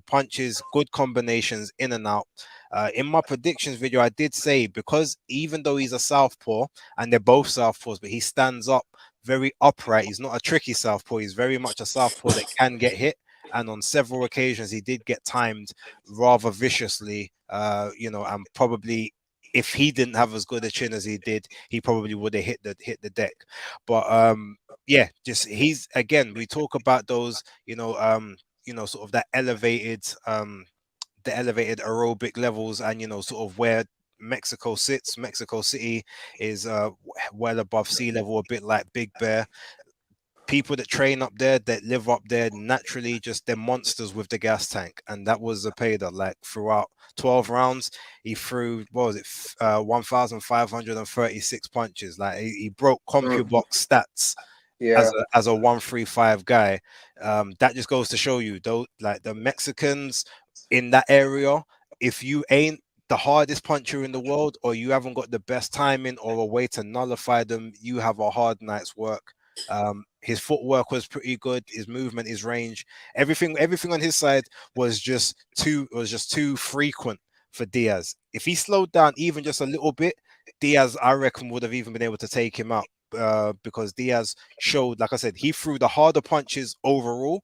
punches, good combinations in and out. In my predictions video, I did say, because even though he's a southpaw and they're both southpaws, but he stands up very upright. He's not a tricky southpaw. He's very much a southpaw that can get hit. And on several occasions, he did get timed rather viciously. And probably if he didn't have as good a chin as he did, he probably would have hit the deck. But yeah, just he's again. We talk about those, sort of that elevated, the elevated aerobic levels, and sort of where Mexico sits. Mexico City is well above sea level, a bit like Big Bear. People that train up there, that live up there, naturally just they're monsters with the gas tank, and that was Zapata. Like throughout 12 rounds, he threw, what was it, 1,536 punches. Like he broke CompuBox stats Yeah. as a 135 guy. That just goes to show you, though, like the Mexicans in that area, if you ain't the hardest puncher in the world, or you haven't got the best timing or a way to nullify them, you have a hard night's work. His footwork was pretty good. His movement, his range, everything on his side was just too frequent for Diaz. If he slowed down even just a little bit, Diaz, I reckon, would have even been able to take him out. Because Diaz showed, like I said, he threw the harder punches overall.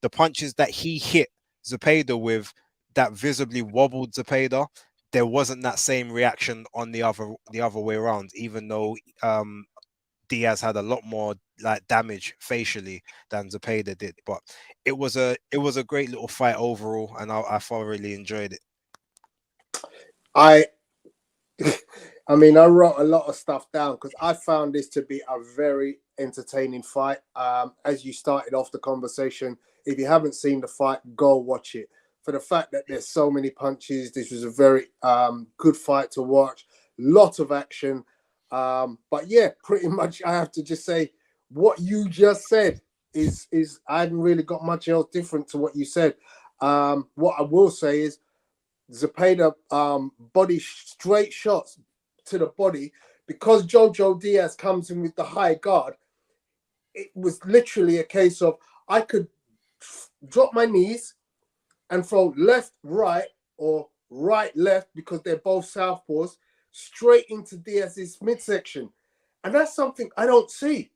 The punches that he hit Zapeda with that visibly wobbled Zapeda, there wasn't that same reaction on the other way around, even though Diaz had a lot more like damage facially than Zapeda did. But it was a great little fight overall, and I thoroughly enjoyed it. I I mean, I wrote a lot of stuff down because I found this to be a very entertaining fight. As you started off the conversation, if you haven't seen the fight, go watch it. For the fact that there's so many punches, this was a very good fight to watch. Lot of action. But yeah, pretty much I have to just say what you just said is I hadn't really got much else different to what you said. What I will say is Zapeda body straight shots to the body, because Jojo Diaz comes in with the high guard. It was literally a case of I could drop my knees and throw left, right, or right, left, because they're both southpaws, straight into Diaz's midsection. And that's something I don't see.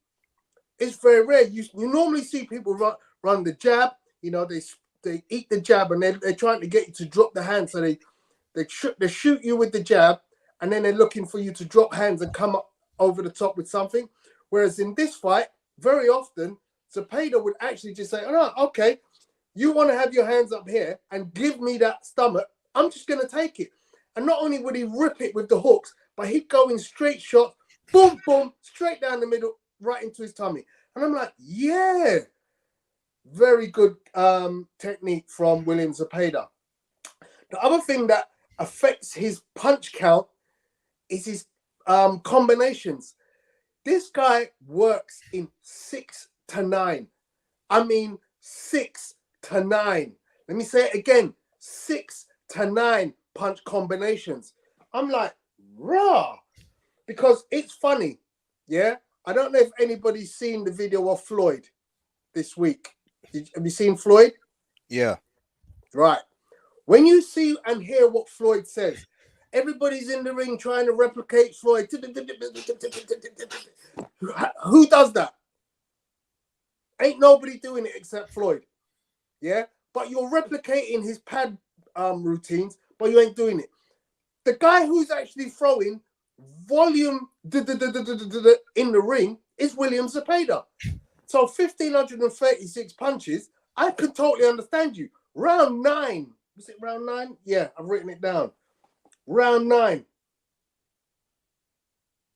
It's very rare. You normally see people run the jab. You know, they eat the jab, and they're trying to get you to drop the hand. So they shoot you with the jab, and then they're looking for you to drop hands and come up over the top with something. Whereas in this fight, very often, Zapeda would actually just say, oh, no, okay, you want to have your hands up here and give me that stomach, I'm just going to take it. And not only would he rip it with the hooks, but he'd go in straight shots, boom, boom, straight down the middle, right into his tummy. And I'm like, yeah, very good technique from William Zapeda. The other thing that affects his punch count is his combinations. This guy works in 6 to 9. I mean, 6 to 9. Let me say it again. 6 to 9 punch combinations. I'm like, raw. Because it's funny. Yeah. I don't know if anybody's seen the video of Floyd this week. Have you seen Floyd? Yeah. Right. When you see and hear what Floyd says, everybody's in the ring trying to replicate Floyd. Who does that? Ain't nobody doing it except Floyd. Yeah? But you're replicating his pad routines, but you ain't doing it. The guy who's actually throwing volume in the ring is William Zapeda. So 1,536 punches, I could totally understand you. Round 9. Was it round 9? Yeah, I've written it down. Round 9.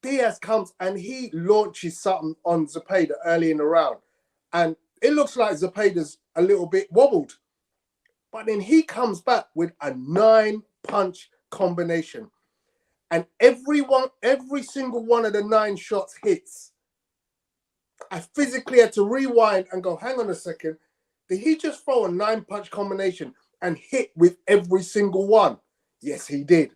Diaz comes and he launches something on Zapeda early in the round. And it looks like Zapeda's a little bit wobbled. But then he comes back with a 9-punch combination. And every single one of the 9 shots hits. I physically had to rewind and go, hang on a second. Did he just throw a 9-punch combination and hit with every single one? Yes, he did.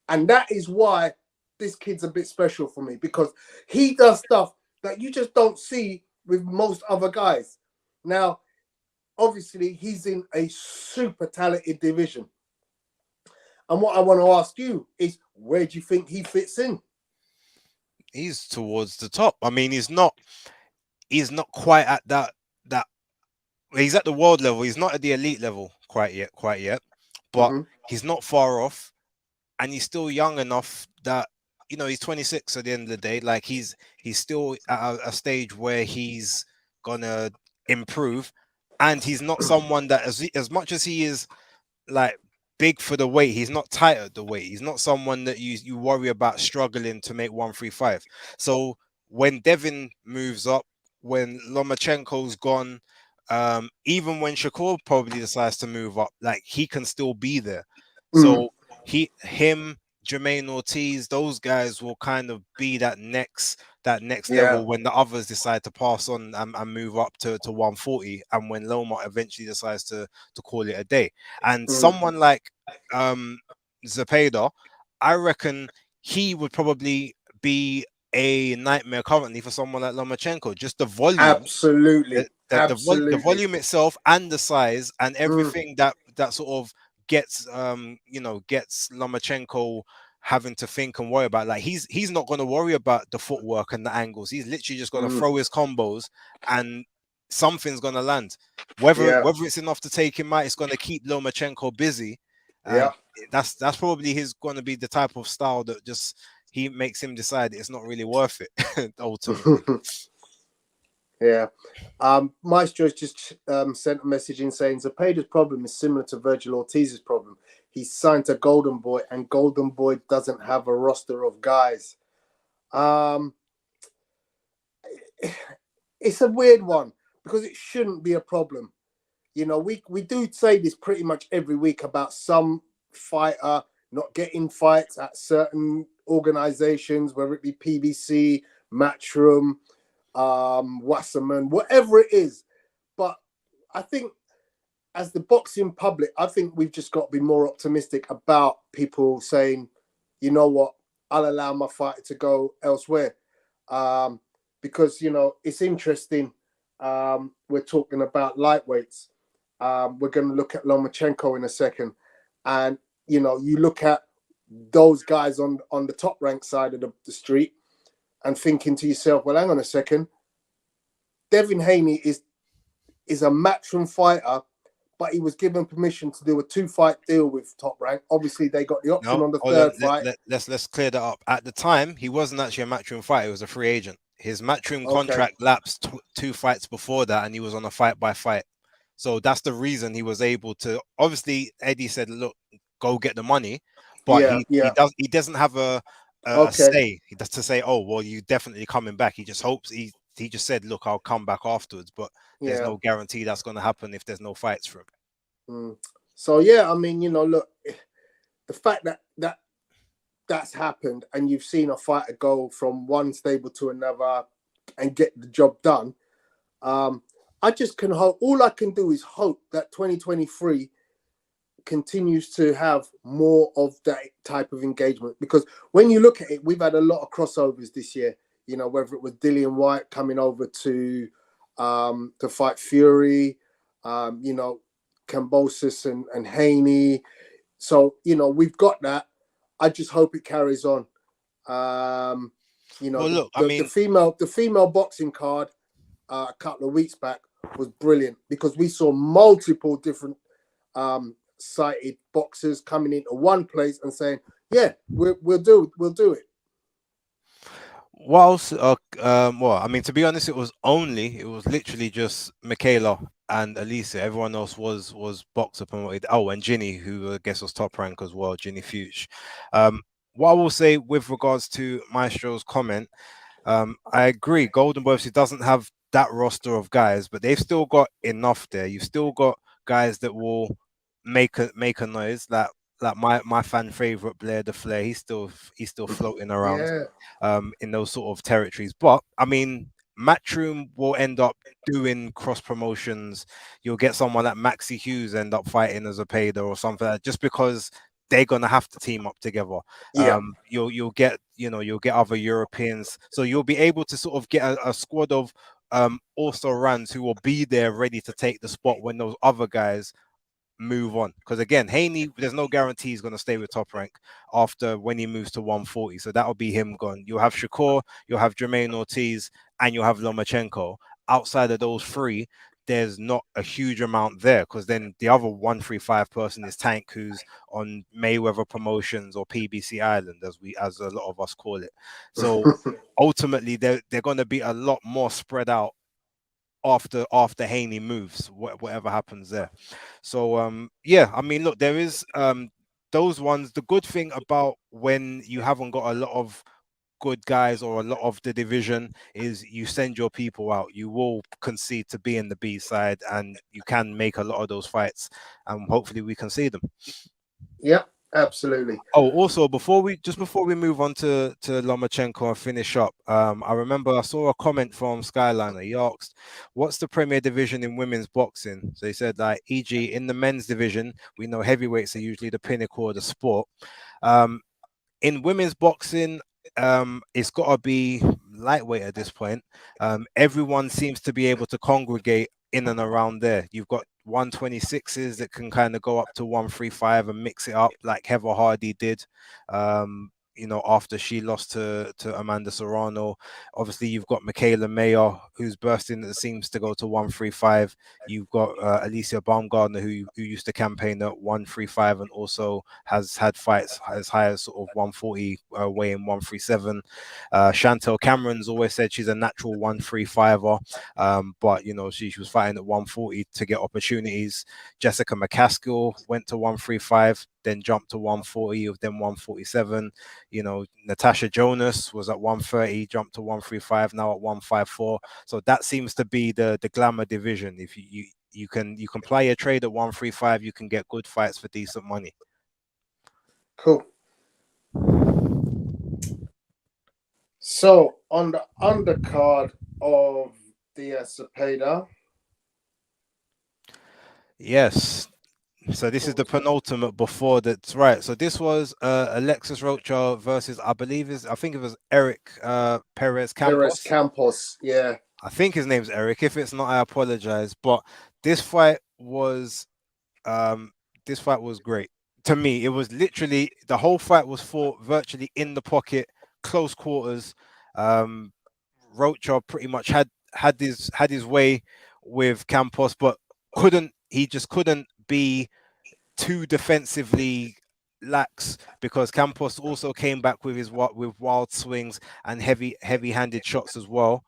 And that is why this kid's a bit special for me, because he does stuff that you just don't see with most other guys. Now, obviously, he's in a super talented division. And what I want to ask you is, where do you think he fits in? He's towards the top. I mean, he's not quite at that he's at the world level. He's not at the elite level quite yet, but he's not far off, and he's still young enough that, you know, he's 26 at the end of the day. Like he's still at a stage where he's gonna improve, and he's not someone that as much as he is like big for the weight, he's not tight at the weight. He's not someone that you worry about struggling to make 135. So when Devin moves up, when Lomachenko's gone, even when Shakur probably decides to move up, like he can still be there. So him, Jermaine Ortiz, those guys will kind of be that next level when the others decide to pass on and move up to 140, and when Loma eventually decides to call it a day. And someone like Zapeda, I reckon he would probably be a nightmare currently for someone like Lomachenko. Just the volume, Absolutely, the absolutely. volume itself and the size and Mm, everything that sort of gets gets Lomachenko having to think and worry about. Like he's not going to worry about the footwork and the angles. He's literally just going to mm, throw his combos and something's going to land. Whether it's enough to take him out, it's going to keep Lomachenko busy, yeah. and that's probably his going to be the type of style that just he makes him decide it's not really worth it ultimately. Yeah. Maestro's just sent a message in saying Zapeda's problem is similar to Virgil Ortiz's problem. He's signed to Golden Boy, and Golden Boy doesn't have a roster of guys. Um, it's a weird one because it shouldn't be a problem. You know, we do say this pretty much every week about some fighter not getting fights at certain organizations, whether it be PBC, Matchroom, Wasserman, whatever it is. But I think as the boxing public, I think we've just got to be more optimistic about people saying, you know what, I'll allow my fighter to go elsewhere. Because, you know, it's interesting. We're talking about lightweights. We're going to look at Lomachenko in a second. And, you know, you look at those guys on the top rank side of the street and thinking to yourself, well, hang on a second. Devin Haney is a matchroom fighter, but he was given permission to do a 2-fight deal with Top Rank. Obviously, they got the option No, on the hold on. third fight. Let's clear that up. At the time, he wasn't actually a matchroom fighter. He was a free agent. His matchroom Okay. contract lapsed 2 fights before that, and he was on a fight by fight. So that's the reason he was able to. Obviously, Eddie said, "Look, go get the money," but Yeah, yeah. he doesn't have a Okay. say. He does to say, "Oh, well, you definitely coming back." He just hopes he just said, "Look, I'll come back afterwards," but there's Yeah. no guarantee that's going to happen if there's no fights for him. So yeah, I mean, you know, look, the fact that that's happened and you've seen a fighter go from one stable to another and get the job done, I just can hope. All I can do is hope that 2023 continues to have more of that type of engagement, because when you look at it, we've had a lot of crossovers this year. You know, whether it was Dillian White coming over to fight Fury, you know, Cambosis and Haney. So, you know, we've got that. I just hope it carries on. You know, Well, look, I the mean, female boxing card a couple of weeks back was brilliant because we saw multiple different sighted boxers coming into one place and saying, "Yeah, we'll do it." whilst well, I mean, to be honest, it was literally just Michaela and Elisa. Everyone else was boxer promoted. Oh, and Ginny, who I guess was top rank as well, Ginny Fuchs. What I will say with regards to Maestro's comment, I agree. Golden Boy obviously doesn't have that roster of guys, but they've still got enough there. You've still got guys that will make a noise. Like my fan favorite Blair the Flair, he's still floating around Yeah, in those sort of territories. But I mean, Matchroom will end up doing cross promotions. You'll get someone like Maxi Hughes end up fighting as a Zapeda or something like that, just because they're gonna have to team up together. yeah, You'll get you'll get other Europeans, so you'll be able to sort of get a squad of also runs who will be there ready to take the spot when those other guys move on. Because again, Haney, there's no guarantee he's going to stay with top rank after when he moves to 140. So that'll be him gone. You'll have Shakur, you'll have Jermaine Ortiz, and you'll have Lomachenko. Outside of those three, there's not a huge amount there, because then the other 135 person is Tank, who's on Mayweather Promotions or PBC Island, as a lot of us call it. So ultimately, they're going to be a lot more spread out after Haney moves, whatever happens there. So yeah, I mean, look, there is those ones. The good thing about when you haven't got a lot of good guys or a lot of the division is you send your people out. You will concede to be in the B side, and you can make a lot of those fights, and hopefully we can see them. yeah, absolutely. Oh, also before we move on to Lomachenko and finish up, I remember I saw a comment from Skyliner. He asked, "What's the Premier Division in women's boxing?" So he said, like, e.g., in the men's division, we know heavyweights are usually the pinnacle of the sport. In women's boxing, it's got to be lightweight at this point. Everyone seems to be able to congregate in and around there. You've got 126s that can kind of go up to 135 and mix it up like Heather Hardy did. After she lost to Amanda Serrano. Obviously, you've got Michaela Mayer, who's bursting that seems to go to 135. You've got Alicia Baumgardner, who used to campaign at 135 and also has had fights as high as sort of 140, weighing 137. Chantel Cameron's always said she's a natural 135er, but she was fighting at 140 to get opportunities. Jessica McCaskill went to 135, then jumped to 140, then 147. Natasha Jonas was at 130, jumped to 135, now at 154. So that seems to be the glamour division. If you can play a trade at 135, you can get good fights for decent money. Cool. So on the undercard of Diaz Zapeda. Yes. So this is the penultimate before that's right. So this was Alexis Rocha versus I think it was Eric Perez Campos. Perez Campos, yeah. I think his name's Eric. If it's not, I apologize. But this fight was great. To me, it was literally the whole fight was fought virtually in the pocket, close quarters. Rocha pretty much had his way with Campos, but he just couldn't be too defensively lax because Campos also came back with wild swings and heavy-handed shots as well.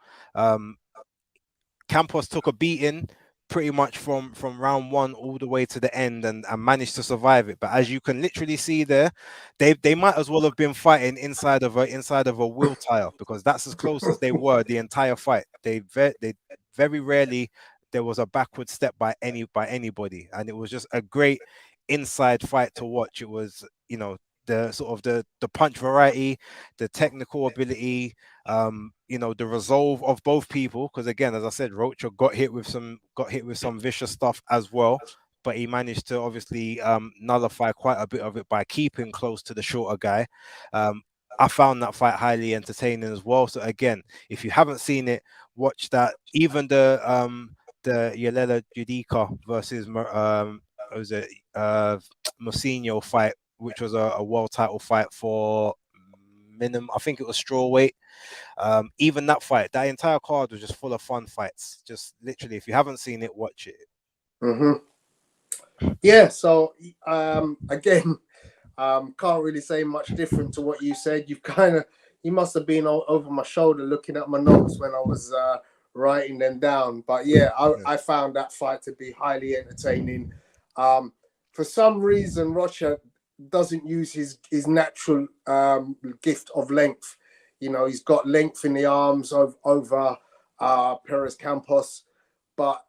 Campos took a beating pretty much from round one all the way to the end and managed to survive it. But as you can literally see there, they might as well have been fighting inside of a wheel tire because that's as close as they were the entire fight. They very rarely there was a backward step by anybody, and it was just a great inside fight to watch. It was the sort of the punch variety, the technical ability, the resolve of both people. Because again, as I said, Rocha got hit with some vicious stuff as well, but he managed to obviously nullify quite a bit of it by keeping close to the shorter guy. I found that fight highly entertaining as well. So again, if you haven't seen it, watch that. Even the Yalela Judica versus Mauricio fight, which was a world title fight for minimum, I think it was strawweight. Even that fight, that entire card was just full of fun fights. Just literally, if you haven't seen it, watch it. Yeah. So again, can't really say much different to what you said. You must have been over my shoulder looking at my notes when I was writing them down. But yeah, I found that fight to be highly entertaining. For some reason, Rocha doesn't use his natural gift of length. He's got length in the arms over Perez Campos, but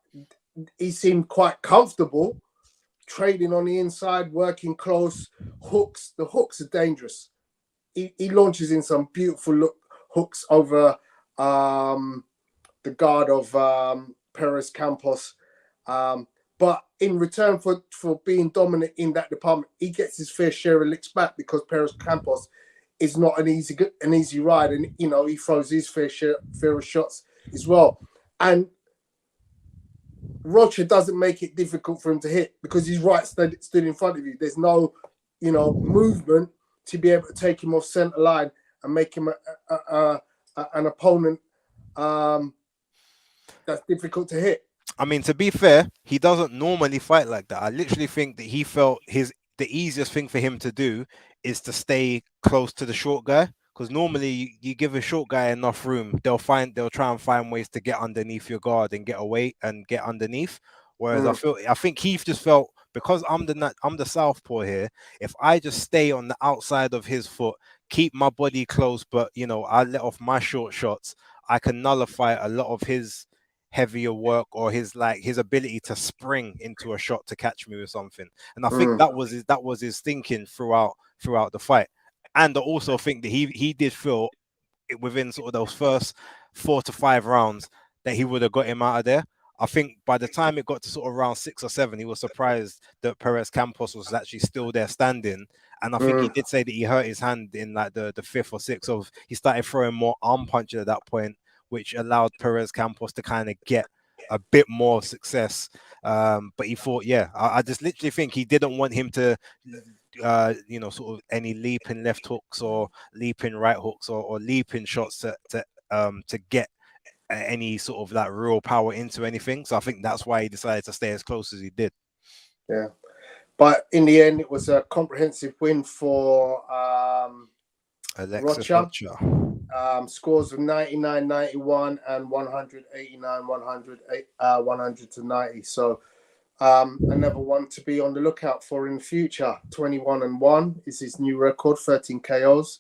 he seemed quite comfortable trading on the inside, working close. Hooks. The hooks are dangerous. He launches in some beautiful hooks over the guard of Perez Campos. But in return for being dominant in that department, he gets his fair share of licks back because Perez Campos is not an easy ride, and he throws his fair of shots as well. And Rocha doesn't make it difficult for him to hit because he's right stood in front of you. There's no movement to be able to take him off center line and make him an opponent that's difficult to hit. I mean, to be fair, he doesn't normally fight like that. I literally think that he felt the easiest thing for him to do is to stay close to the short guy. Because normally you give a short guy enough room, they'll try and find ways to get underneath your guard and get away and get underneath. Whereas I think Keith just felt, because I'm the southpaw here, if I just stay on the outside of his foot, keep my body close, but I let off my short shots, I can nullify a lot of his heavier work or his ability to spring into a shot to catch me with something. And I think that was his thinking throughout the fight. And I also think that he did feel within sort of those first 4 to 5 rounds that he would have got him out of there. I think by the time it got to sort of round 6 or 7, he was surprised that Perez Campos was actually still there standing. And I think he did say that he hurt his hand in like the 5th or 6th of, he started throwing more arm punches at that point, which allowed Perez Campos to kind of get a bit more success. But he thought, I just literally think he didn't want him to, sort of any leaping left hooks or leaping right hooks or leaping shots to get any sort of like real power into anything. So I think that's why he decided to stay as close as he did. Yeah. But in the end, it was a comprehensive win for Alexis Rocha. Rocha. Scores of 99-91 and 100 to 90. So another one to be on the lookout for in the future. 21-1 is his new record, 13 KOs.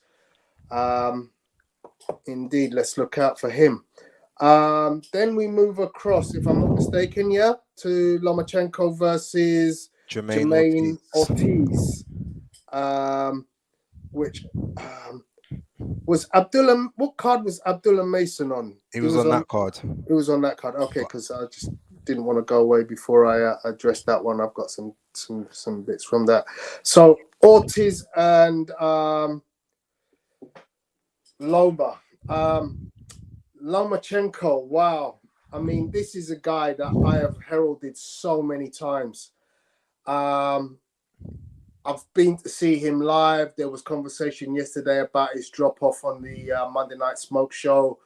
Indeed, let's look out for him. Then we move across, if I'm not mistaken, to Lomachenko versus Jermaine Ortiz. Which was Abdullah. What card was Abdullah Mason on? He was on that card. It was on that card. Okay, because I just didn't want to go away before I addressed that one. I've got some bits from that. So Ortiz and Loma. Lomachenko, wow. I mean, this is a guy that I have heralded so many times. I've been to see him live. There was conversation yesterday about his drop-off on the Monday Night Smoke show.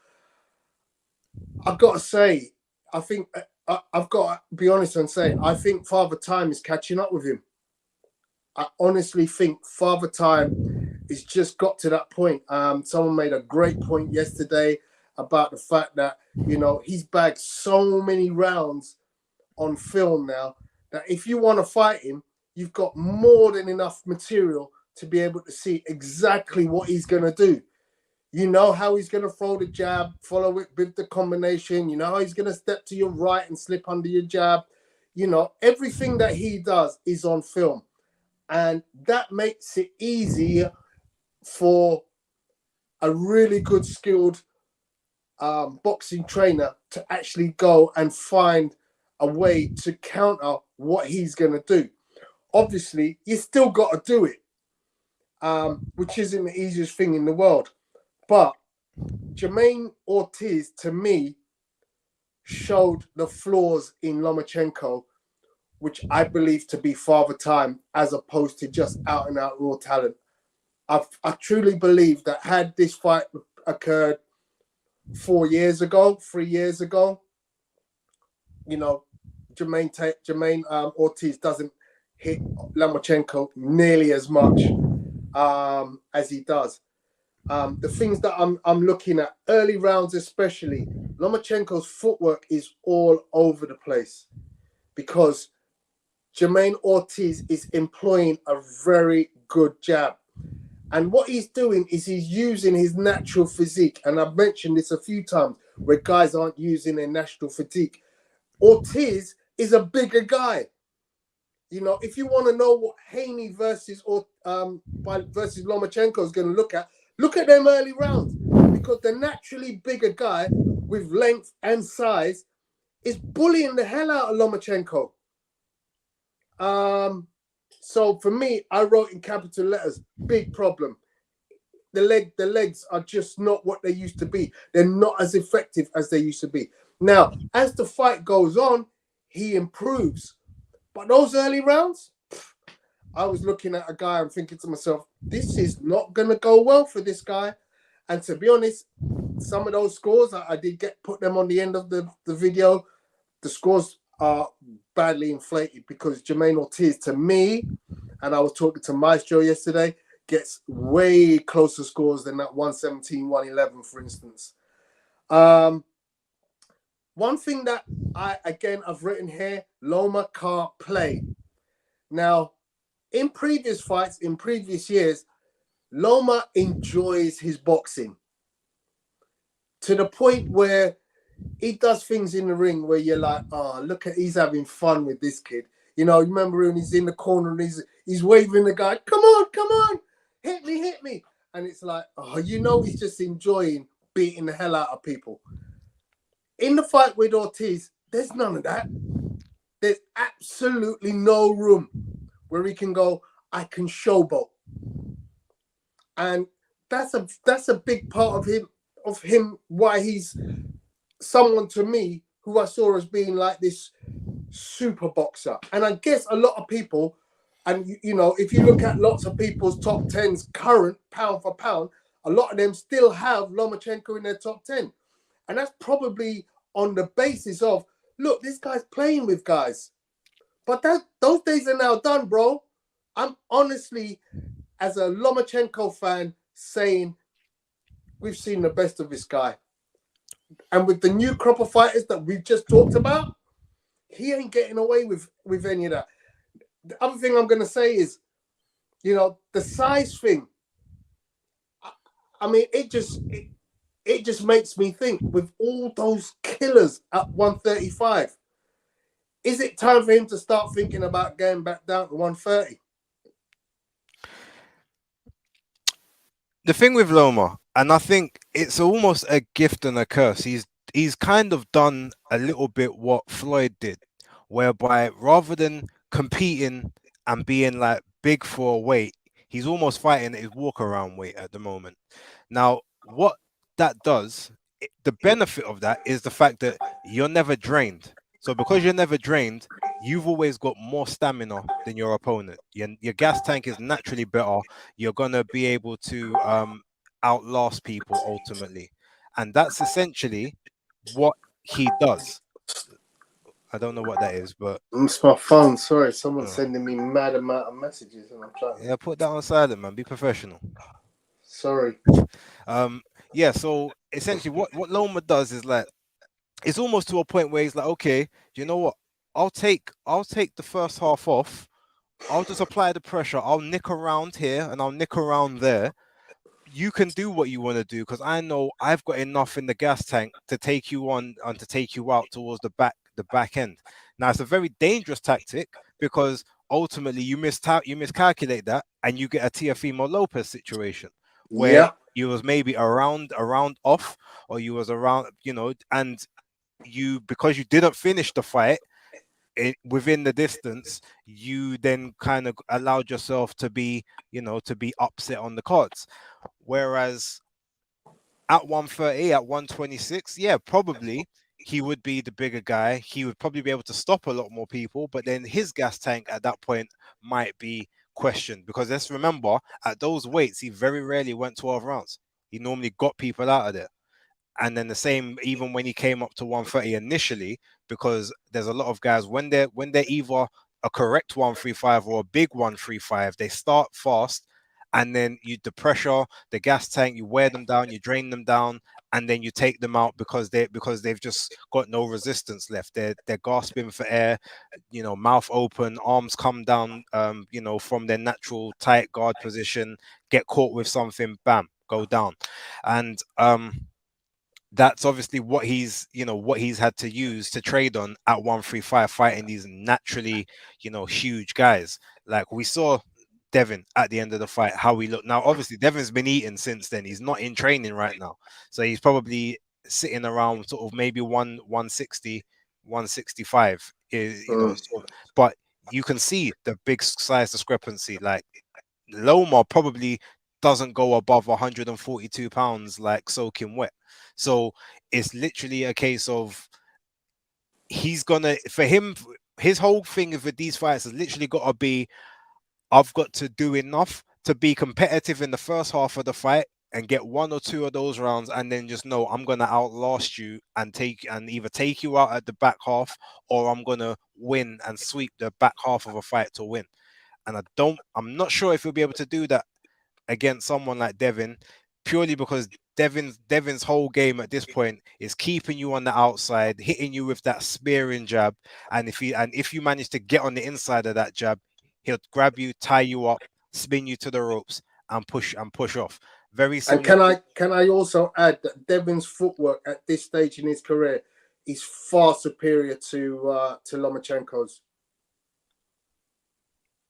I've got to say, I think I've got to be honest and say, I think Father Time is catching up with him. I honestly think Father Time has just got to that point. Someone made a great point yesterday about the fact that, he's bagged so many rounds on film now that if you want to fight him, you've got more than enough material to be able to see exactly what he's going to do. You know how he's going to throw the jab, follow it with the combination. You know how he's going to step to your right and slip under your jab. Everything that he does is on film. And that makes it easier for a really good skilled boxing trainer to actually go and find a way to counter what he's going to do. Obviously, you still got to do it, which isn't the easiest thing in the world. But Jermaine Ortiz, to me, showed the flaws in Lomachenko, which I believe to be Father Time, as opposed to just out-and-out raw talent. I truly believe that had this fight occurred 3 years ago, Jermaine Ortiz doesn't hit Lomachenko nearly as much as he does. The things that I'm looking at, early rounds especially, Lomachenko's footwork is all over the place because Jermaine Ortiz is employing a very good jab. And what he's doing is he's using his natural physique. And I've mentioned this a few times where guys aren't using their natural physique. Ortiz is a bigger guy. If you want to know what Haney versus Lomachenko is going to look at them early rounds, because the naturally bigger guy with length and size is bullying the hell out of Lomachenko. So for me, I wrote in capital letters, big problem. The legs are just not what they used to be. They're not as effective as they used to be. Now, as the fight goes on, he improves. But those early rounds, I was looking at a guy and thinking to myself, this is not going to go well for this guy. And to be honest, some of those scores, I did put them on the end of the video. The scores are badly inflated because Jermaine Ortiz, to me, and I was talking to Mauricio yesterday, gets way closer scores than that 117, 111, for instance. One thing that I've written here, Loma can't play. Now, in previous fights, in previous years, Loma enjoys his boxing to the point where he does things in the ring where you're like, oh, look at, he's having fun with this kid. You remember when he's in the corner and he's waving the guy, come on, hit me. And it's like, he's just enjoying beating the hell out of people. In the fight with Ortiz, There's none of that. There's absolutely no room where he can go, I can showboat. And that's a big part of him, why he's someone to me who I saw as being like this super boxer. And I guess a lot of people, and you know, if you look at lots of people's top 10s current pound for pound, a lot of them still have Lomachenko in their top 10. And that's probably on the basis of, look, this guy's playing with guys. But those days are now done, bro. I'm honestly, as a Lomachenko fan, saying we've seen the best of this guy. And with the new crop of fighters that we've just talked about, he ain't getting away with any of that. The other thing I'm going to say is, you know, the size thing. I mean, it just makes me think, with all those killers at 135, is it time for him to start thinking about going back down to 130? The thing with Loma, and I think it's almost a gift and a curse. He's kind of done a little bit what Floyd did, whereby rather than competing and being like big for a weight, he's almost fighting at his walk around weight at the moment. Now, what that does, the benefit of that is the fact that you're never drained. So because you're never drained, you've always got more stamina than your opponent. Your gas tank is naturally better. You're gonna be able to outlast people ultimately, and that's essentially what he does. I don't know what that is, but It's my phone. Sorry, someone's sending me mad amount of messages, and I'm trying. Yeah, put that on silent, man. Be professional. Sorry. Yeah. So essentially, what Loma does is like, it's almost to a point where he's like, okay, you know what? I'll take the first half off. I'll just apply the pressure. I'll nick around here and I'll nick around there. You can do what you want to do because I know I've got enough in the gas tank to take you on and to take you out towards the back end. Now it's a very dangerous tactic because ultimately you miscalculate that and you get a Teofimo Lopez situation where you was maybe around off, or you was around, and you, because you didn't finish the fight within the distance, you then kind of allowed yourself to be upset on the cards. Whereas at 130, at 126, yeah, probably he would be the bigger guy. He would probably be able to stop a lot more people, but then his gas tank at that point might be questioned, because let's remember, at those weights, he very rarely went 12 rounds. He normally got people out of there. And then the same, even when he came up to 130 initially, because there's a lot of guys, when they're either a correct 135 or a big 135, they start fast, and then the pressure, the gas tank, you wear them down, you drain them down, and then you take them out because they've just got no resistance left. They're gasping for air, mouth open, arms come down, from their natural tight guard position, get caught with something, bam, go down. And that's obviously what he's had to use to trade on at 135, fighting these naturally, huge guys. Like we saw Devin at the end of the fight, how he looked. Now, obviously, Devin's been eating since then. He's not in training right now. So he's probably sitting around sort of maybe 160, 165, but you can see the big size discrepancy. Like Loma probably doesn't go above 142 pounds, like soaking wet. So it's literally a case of his whole thing with these fights has literally got to be, I've got to do enough to be competitive in the first half of the fight and get one or two of those rounds, and then just know I'm gonna outlast you and either take you out at the back half, or I'm gonna win and sweep the back half of a fight to win. And I'm not sure if he'll be able to do that against someone like Devin, purely because Devin's whole game at this point is keeping you on the outside, hitting you with that spearing jab, and if you manage to get on the inside of that jab, he'll grab you, tie you up, spin you to the ropes, and push off. Very similar. And can I also add that Devin's footwork at this stage in his career is far superior to Lomachenko's.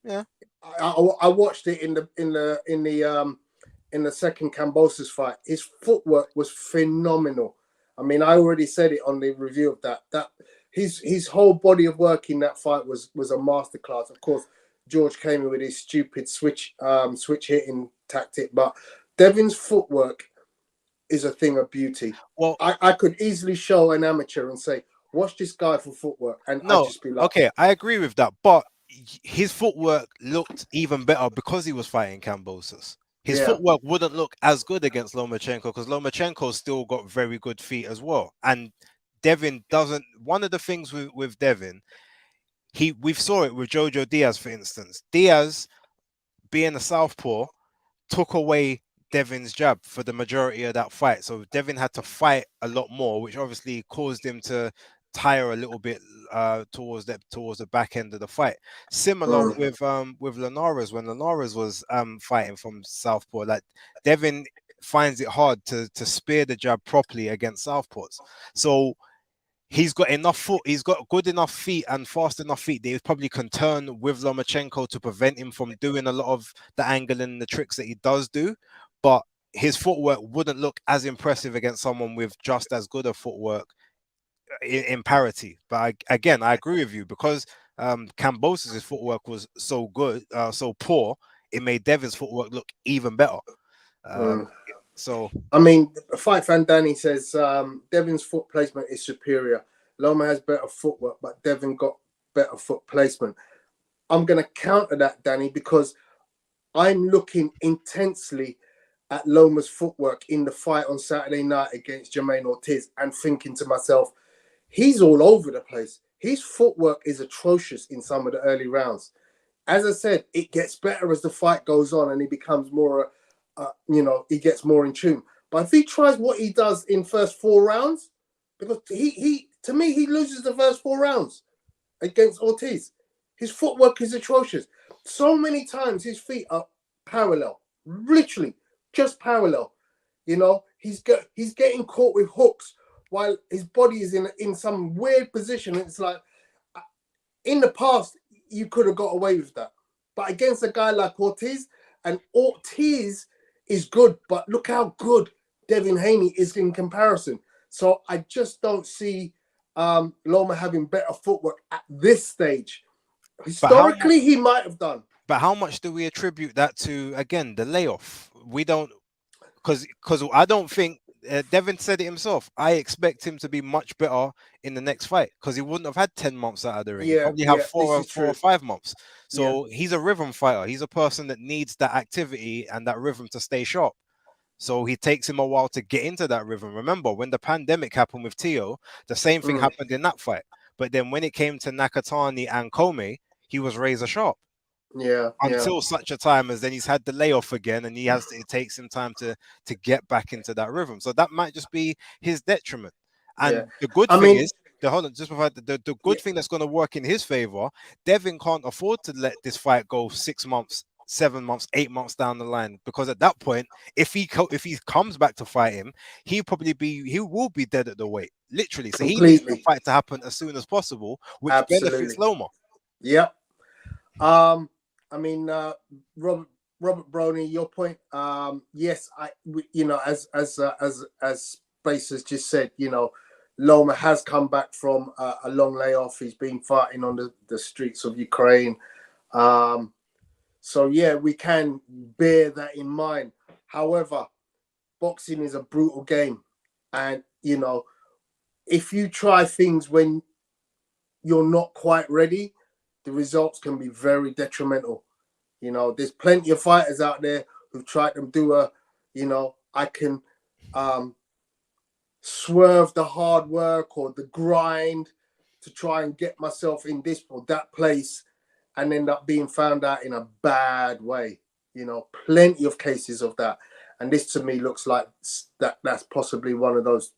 Yeah, I watched it in the second Campos fight. His footwork was phenomenal. I mean, I already said it on the review of that his whole body of work in that fight was a masterclass. Of course, George came in with his stupid switch hitting tactic, but Devin's footwork is a thing of beauty. Well, I could easily show an amateur and say, watch this guy for footwork, and I'd no, just be like, okay, I agree with that, but his footwork looked even better because he was fighting Cambosis. His yeah, footwork wouldn't look as good against Lomachenko because Lomachenko's still got very good feet as well. And Devin doesn't. One of the things with Devin, we saw it with Jojo Diaz, for instance. Diaz, being a southpaw, took away Devin's jab for the majority of that fight. So Devin had to fight a lot more, which obviously caused him to tire a little bit towards the back end of the fight. Similar with Linares when Linares was fighting from southpaw. Like Devin finds it hard to spear the jab properly against southpaws. So he's got good enough feet and fast enough feet that he probably can turn with Lomachenko to prevent him from doing a lot of the angling and the tricks that he does do. But his footwork wouldn't look as impressive against someone with just as good a footwork in parity. But again, I agree with you because Cambosis' footwork was so good, so poor, it made Devin's footwork look even better. So I mean, Fight Fan Danny says Devin's foot placement is superior. Loma has better footwork, but Devin got better foot placement. I'm going to counter that, Danny, because I'm looking intensely at Loma's footwork in the fight on Saturday night against Jermaine Ortiz and thinking to myself, he's all over the place. His footwork is atrocious in some of the early rounds. As I said, it gets better as the fight goes on and he becomes more, he gets more in tune. But if he tries what he does in first 4 rounds, because he to me, he loses the first 4 rounds against Ortiz. His footwork is atrocious. So many times his feet are parallel, literally just parallel. You know, he's getting caught with hooks while his body is in some weird position. It's like, in the past, you could have got away with that. But against a guy like Ortiz, and Ortiz is good, but look how good Devin Haney is in comparison. So I just don't see Loma having better footwork at this stage. Historically, he might have done. But how much do we attribute that to, again, the layoff? We don't, because I don't think, Devin said it himself, I expect him to be much better in the next fight because he wouldn't have had 10 months out of the ring. He'd probably have 4 or 5 months. So he's a rhythm fighter. He's a person that needs that activity and that rhythm to stay sharp. So he takes him a while to get into that rhythm. Remember, when the pandemic happened with Tio, the same thing happened in that fight. But then when it came to Nakatani and Comey, he was razor sharp. Until such a time as then he's had the layoff again, and it takes him time to get back into that rhythm. So that might just be his detriment. And the good thing is, the good thing that's going to work in his favor, Devin can't afford to let this fight go 6 months, 7 months, 8 months down the line, because at that point, if he comes back to fight him, he will be dead at the weight, literally. So he needs the fight to happen as soon as possible, which benefits Loma. Yep. I mean, Robert Brony, your point. Yes, as Space has just said, Loma has come back from a long layoff. He's been fighting on the streets of Ukraine. So yeah, we can bear that in mind. However, boxing is a brutal game, and if you try things when you're not quite ready, the results can be very detrimental. There's plenty of fighters out there who've tried to do I can swerve the hard work or the grind to try and get myself in this or that place and end up being found out in a bad way. Plenty of cases of that. And this to me looks like that's possibly one of those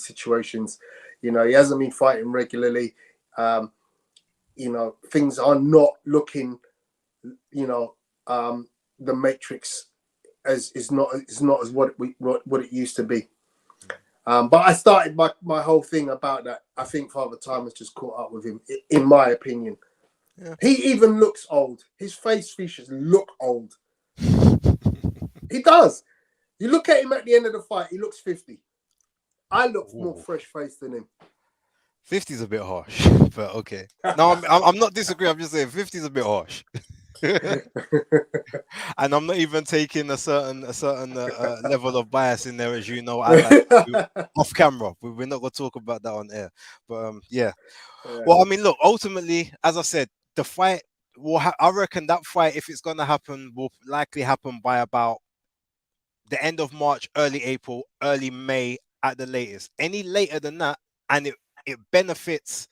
situations. He hasn't been fighting regularly. Things are not looking, the matrix is not as what it used to be. But I started my whole thing about that. I think Father Time has just caught up with him, in my opinion. Yeah. He even looks old. His face features look old. He does. You look at him at the end of the fight, he looks 50. I look more fresh-faced than him. 50's a bit harsh, but okay. No, I'm not disagreeing. I'm just saying 50's a bit harsh. And I'm not even taking a certain level of bias in there, as you know. I like off camera. We're not gonna talk about that on air, but yeah. Yeah. Well, I mean, look. Ultimately, as I said, the fight. I reckon that fight, if it's gonna happen, will likely happen by about the end of March, early April, early May at the latest. Any later than that, and it benefits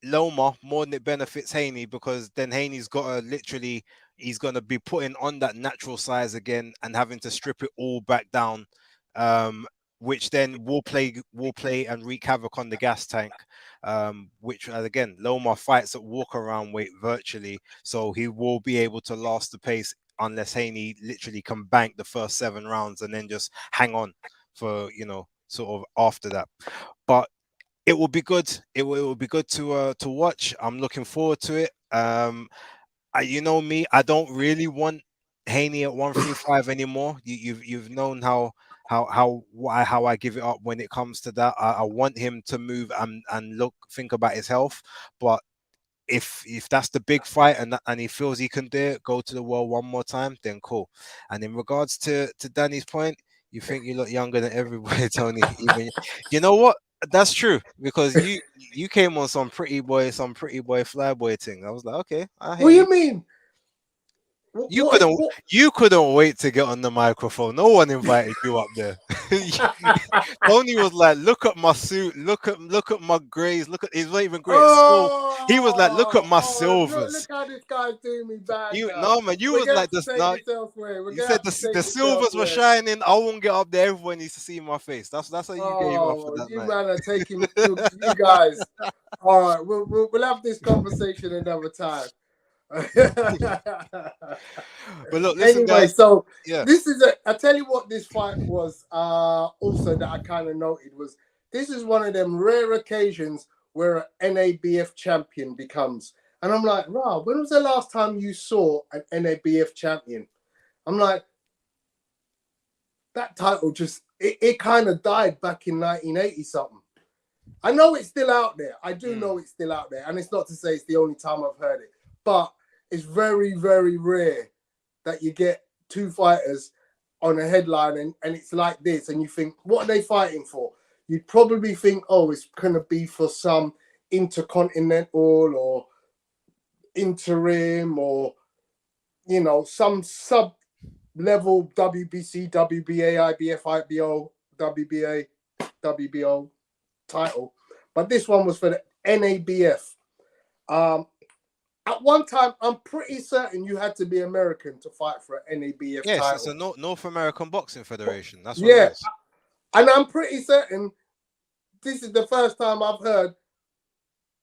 Loma more than it benefits Haney, because then Haney's got to literally, he's going to be putting on that natural size again and having to strip it all back down, which then will play and wreak havoc on the gas tank, which again Loma fights at walk around weight virtually, so he will be able to last the pace unless Haney literally can bank the first 7 rounds and then just hang on for sort of after that. But it will be good. It will be good to watch. I'm looking forward to it. You know me, I don't really want Haney at 135 anymore. You've known how I give it up when it comes to that. I want him to move and think about his health. But if that's the big fight and he feels he can do it, go to the world one more time, then cool. And in regards to Danny's point, you think you look younger than everybody, Tony. Even you know what? That's true, because you came on some pretty boy flyboy thing. I was like, okay, I hear What do you. you mean? You What? couldn't you couldn't wait to get on the microphone. No one invited you up there. Tony was like, look at my suit, look at my grays, look at, he's not even grey, it's silver. He was like, look at my Look silvers. how this guy's doing me bad You now. no man, you We're was gonna like have to this take now. this elsewhere. We're You gonna said have to take the this silvers were elsewhere. shining. I won't get up there. Everyone needs to see my face. That's how you gave up for Oh, that you night. man are taking you guys. All right, we'll have this conversation another time. But look, listen, Anyway, guys. so Yeah, this is I tell you what this fight was also that I kind of noted was this is one of them rare occasions where an NABF champion becomes. And I'm like, Rob, when was the last time you saw an NABF champion? I'm like, that title just, it kind of died back in 1980 something. I know it's still out there. I do know it's still out there. And it's not to say it's the only time I've heard it. But it's very, very rare that you get two fighters on a headline and it's like this. And you think, what are they fighting for? You'd probably think, oh, it's going to be for some intercontinental or interim or, some sub-level WBC, WBA, IBF, IBO, WBA, WBO title. But this one was for the NABF. At one time, I'm pretty certain you had to be American to fight for an NABF yes, it's title. a North American Boxing Federation. That's what Yeah, it is. and I'm pretty certain this is the first time I've heard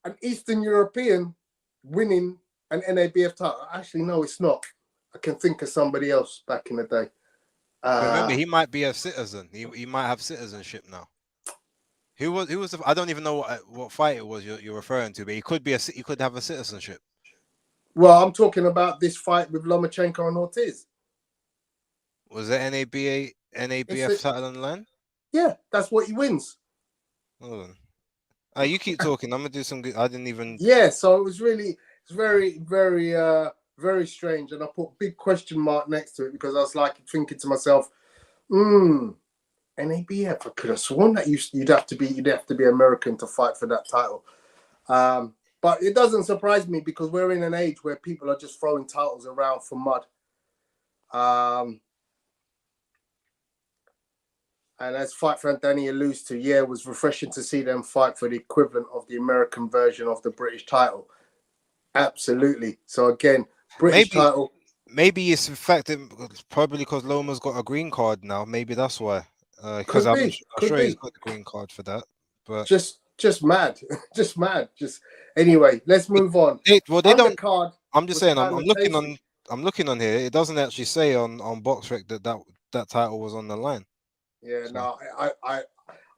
an Eastern European winning an NABF title. Actually, no, it's not. I can think of somebody else back in the day. Remember, he might be a citizen. He might have citizenship now. Who was I don't even know what fight it was you're referring to, but he could have a citizenship. Well, I'm talking about this fight with Lomachenko and Ortiz. Was it NABF title on the line? Yeah, that's what he wins. Hold on. You keep talking. I'm gonna do some. I didn't even. Yeah, so it was very, very, very strange, and I put big question mark next to it because I was like thinking to myself, NABF. I could have sworn that you'd have to be American to fight for that title. But it doesn't surprise me because we're in an age where people are just throwing titles around for mud. And as Fight Fan Danny alludes to, yeah, it was refreshing to see them fight for the equivalent of the American version of the British title. Absolutely. So again, British title. Maybe it's in fact probably because Loma's got a green card now. Maybe that's why. Because I'm sure he's got the green card for that. But just mad, just mad. Just anyway, let's move on. They don't. Undercard. I'm just saying. I'm looking on here. It doesn't actually say on BoxRec that title was on the line. Yeah, so. No,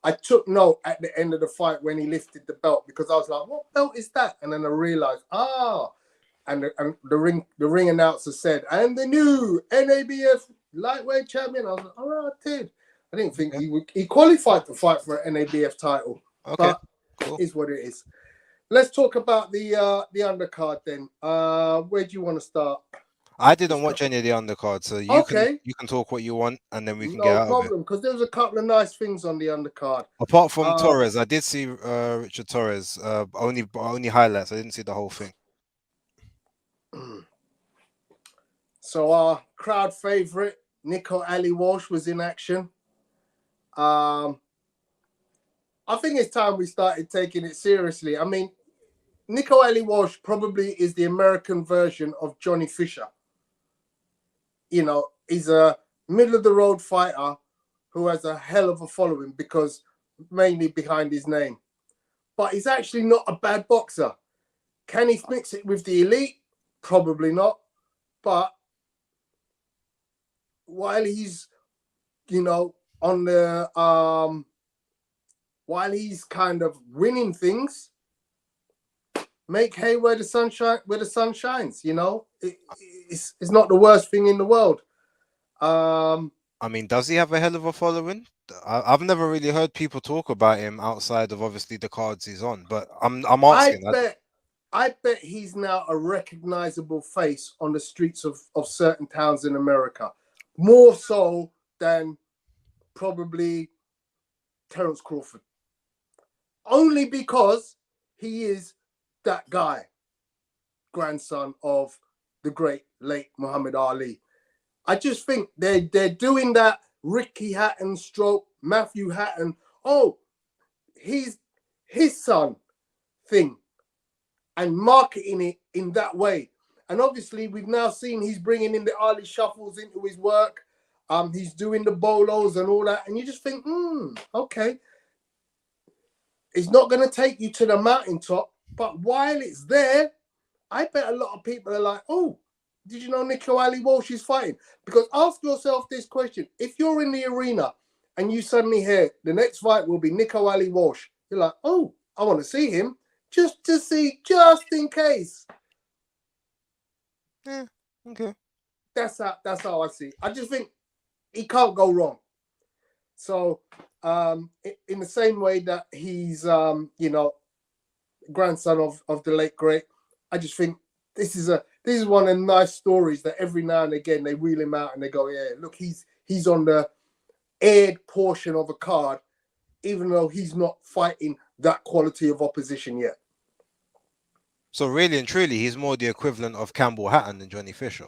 I took note at the end of the fight when he lifted the belt because I was like, what belt is that? And then I realized, and the ring announcer said, and the new NABF lightweight champion. I was like, all right, I didn't think he qualified to fight for an NABF title. Okay, Cool. Is what it is. Let's talk about the undercard then. Where do you want to start? I didn't watch any of the undercards, so Okay, you can talk what you want, and then we can get no out of it. problem. Because there was a couple of nice things on the undercard. Apart from Uh, Torres, I did see Richard Torres. Only highlights. I didn't see the whole thing. so our crowd favorite Nico Ali Walsh was in action. I think it's time we started taking it seriously. I mean, Nico Ali Walsh probably is the American version of Johnny Fisher. You know, he's a middle of the road fighter who has a hell of a following because mainly behind his name. But he's actually not a bad boxer. Can he mix it with the elite? Probably not. But while he's, on the while he's kind of winning things, make hay where the sun shines. It's not the worst thing in the world. I mean, does he have a hell of a following? I've never really heard people talk about him outside of obviously the cards he's on. But I'm asking. I bet he's now a recognizable face on the streets of certain towns in America, more so than probably Terence Crawford. Only because he is that guy, grandson of the great late Muhammad Ali. I just think they're doing that Ricky Hatton stroke Matthew Hatton. Oh, he's his son thing and marketing it in that way. And obviously, we've now seen he's bringing in the Ali shuffles into his work. He's doing the bolos and all that. And you just think, okay. It's not going to take you to the mountaintop. But while it's there, I bet a lot of people are like, oh, did you know Nico Ali Walsh is fighting? Because ask yourself this question. If you're in the arena and you suddenly hear the next fight will be Nico Ali Walsh, you're like, oh, I want to see him just to see, just in case. Yeah, okay. That's how I see it. I just think he can't go wrong. So, in the same way that he's, grandson of the late great, I just think this is one of the nice stories that every now and again they wheel him out and they go, yeah, look, he's on the aired portion of a card, even though he's not fighting that quality of opposition yet. So really and truly, he's more the equivalent of Campbell Hatton than Johnny Fisher.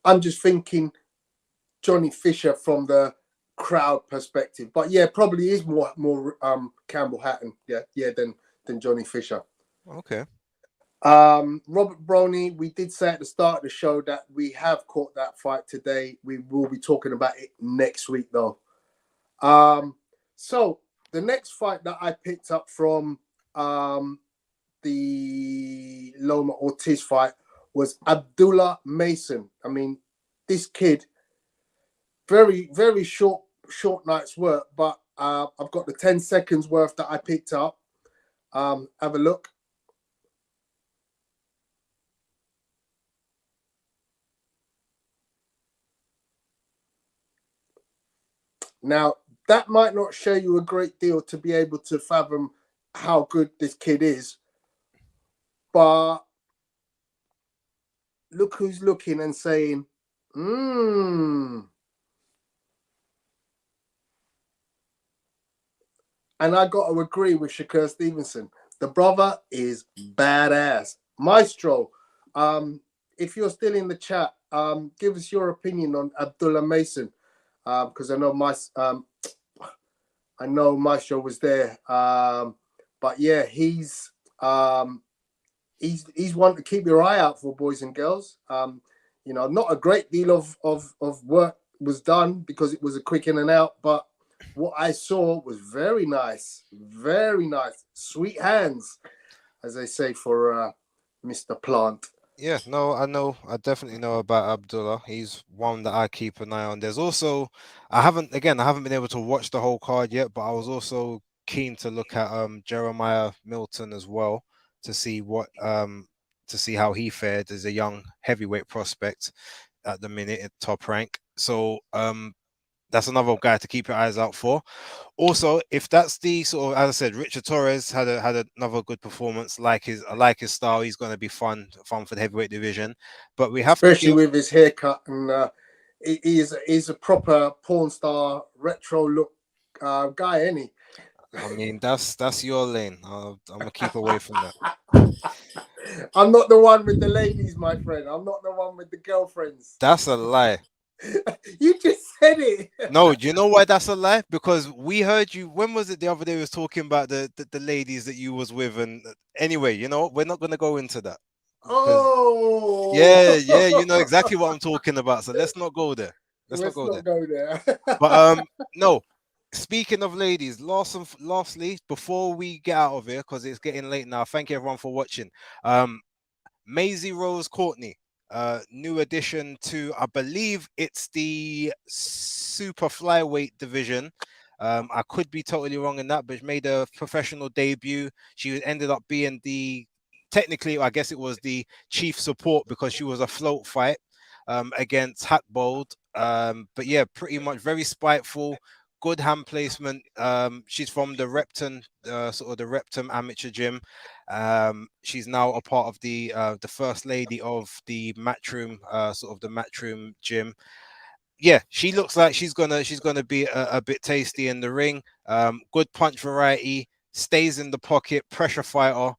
I'm just thinking Johnny Fisher from the crowd perspective, but yeah, probably is more Campbell Hatton, than Johnny Fisher. Okay. Robert Broney, we did say at the start of the show that we have caught that fight today. We will be talking about it next week, though. So the next fight that I picked up from the Loma Ortiz fight was Abdullah Mason. I mean, this kid, very, very short night's work, but I've got the 10 seconds worth that I picked up. Have a look. Now, that might not show you a great deal to be able to fathom how good this kid is, but look who's looking and saying, And I got to agree with Shakur Stevenson. The brother is badass. Maestro, if you're still in the chat, give us your opinion on Abdullah Mason, because I know Maestro was there. But yeah, he's one to keep your eye out for, boys and girls. Not a great deal of work was done because it was a quick in and out, but what I saw was very nice, sweet hands, as they say for Mr. Plant. Yeah, no, I definitely know about Abdullah. He's one that I keep an eye on. There's also, I haven't been able to watch the whole card yet, but I was also keen to look at Jeremiah Milton as well to see how he fared as a young heavyweight prospect at the minute at top rank. So That's another guy to keep your eyes out for. Also, if that's the sort of, as I said, Richard Torres had another good performance. I like his style. He's going to be fun for the heavyweight division. But we have to especially give. with his haircut and he's a proper porn star retro look guy, ain't he? I mean, that's your lane. I'm gonna keep away from that. I'm not the one with the ladies, my friend. I'm not the one with the girlfriends. That's a lie. You just said it. No, do you know why that's a lie? Because we heard you. When was it the other day? We was talking about the ladies that you was with, and anyway, we're not gonna go into that. Because Oh, yeah, you know exactly what I'm talking about. So let's not go there. Let's not let's go there. not go there. But no. Speaking of ladies, lastly, before we get out of here, because it's getting late now. Thank you everyone for watching. Maisie Rose Courtney, new addition to, I believe it's the super flyweight division. I could be totally wrong in that, but she made a professional debut. She ended up being technically, I guess it was the chief support because she was a float fight against Hackbold. But yeah, pretty much very spiteful. Good hand placement. She's from the Repton, sort of the Repton amateur gym. She's now a part of the first lady of the Matchroom, sort of the Matchroom gym. Yeah, she looks like she's gonna be a bit tasty in the ring. Good punch variety, stays in the pocket, pressure fighter.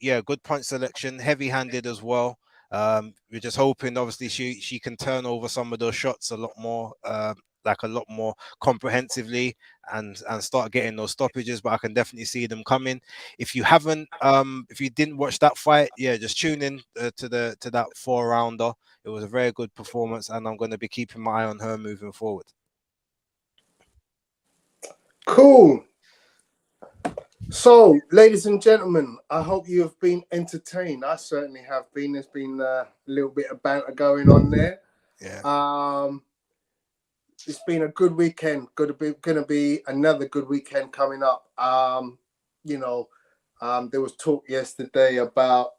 Yeah, good punch selection, heavy-handed as well. We're just hoping, obviously, she can turn over some of those shots a lot more, like a lot more comprehensively, and start getting those stoppages. But I can definitely see them coming. If you haven't, if you didn't watch that fight, yeah, just tune in to that 4-rounder. It was a very good performance, and I'm going to be keeping my eye on her moving forward. Cool. So, ladies and gentlemen, I hope you have been entertained. I certainly have been. There's been a little bit of banter going on there. Yeah. It's been a good weekend. Gonna be another good weekend coming up. There was talk yesterday about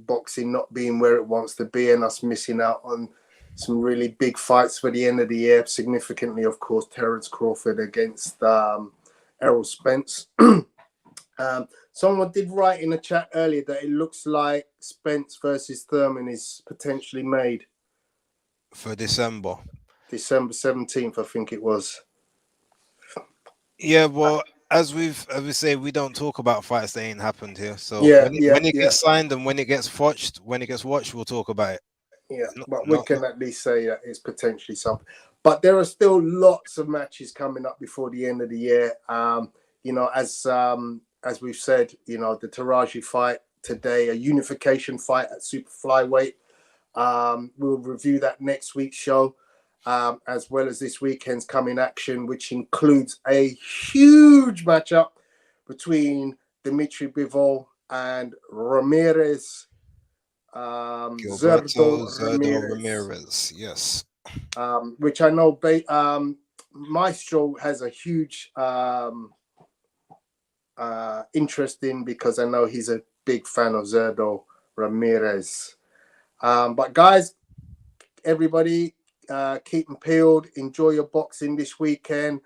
boxing not being where it wants to be and us missing out on some really big fights for the end of the year. Significantly, of course, Terence Crawford against Errol Spence. Someone did write in the chat earlier that it looks like Spence versus Thurman is potentially made For December 17th, I think it was. Yeah, well, as we say, we don't talk about fights that ain't happened here. So Yeah, when it gets signed and when it gets watched, we'll talk about it. Yeah, but we can at least say that it's potentially something. But there are still lots of matches coming up before the end of the year. As we've said, the Taraji fight today, a unification fight at super flyweight. We'll review that next week's show, as well as this weekend's coming action, which includes a huge matchup between Dimitri Bivol and Ramirez. Gilberto Zerdo Ramirez, yes. Which I know Maestro has a huge interest in, because I know he's a big fan of Zerdo Ramirez. But guys, everybody, keep them peeled. Enjoy your boxing this weekend.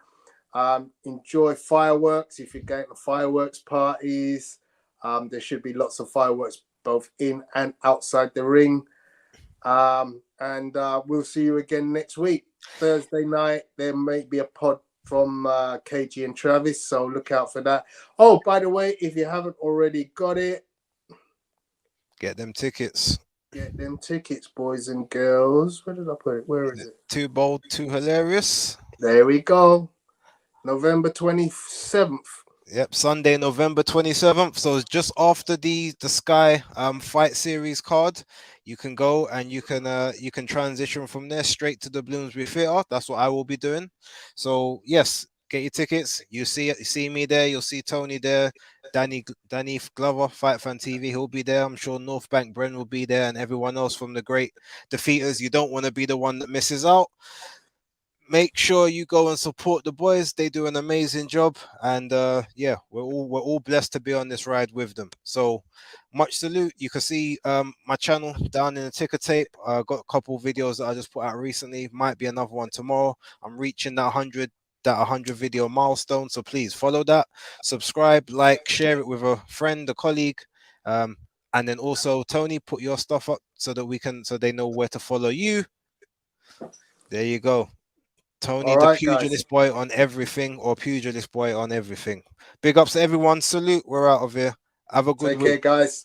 Enjoy fireworks if you're going to fireworks parties. There should be lots of fireworks both in and outside the ring. And we'll see you again next week. Thursday night, there may be a pod from KG and Travis, so look out for that. Oh, by the way, if you haven't already got it, get them tickets. Get them tickets, boys and girls. Where did I put it? Where is it? Too bold, too hilarious. There we go. November 27th. Yep, Sunday, November 27th. So it's just after the Sky fight series card. You can go and you can transition from there straight to the Bloomsbury Theatre. That's what I will be doing. So yes, get your tickets. You see me there. You'll see Tony there. Danny Glover, Fight Fan TV. He'll be there. I'm sure North Bank Bren will be there, and everyone else from the great defeaters. You don't want to be the one that misses out. make sure you go and support the boys. They do an amazing job, and yeah, we're all blessed to be on this ride with them. So much salute. You can see my channel down in the ticker tape. I got a couple of videos that I just put out recently. Might be another one tomorrow. I'm reaching that 100 video milestone, so please follow that, subscribe, like, share it with a friend, a colleague. And then also, Tony, put your stuff up so that so they know where to follow you. There you go. Tony All the right, guys. Pugilist Boy on everything, or Pugilist Boy on everything. Big ups to everyone. Salute. We're out of here. Have a good Take care, week. guys.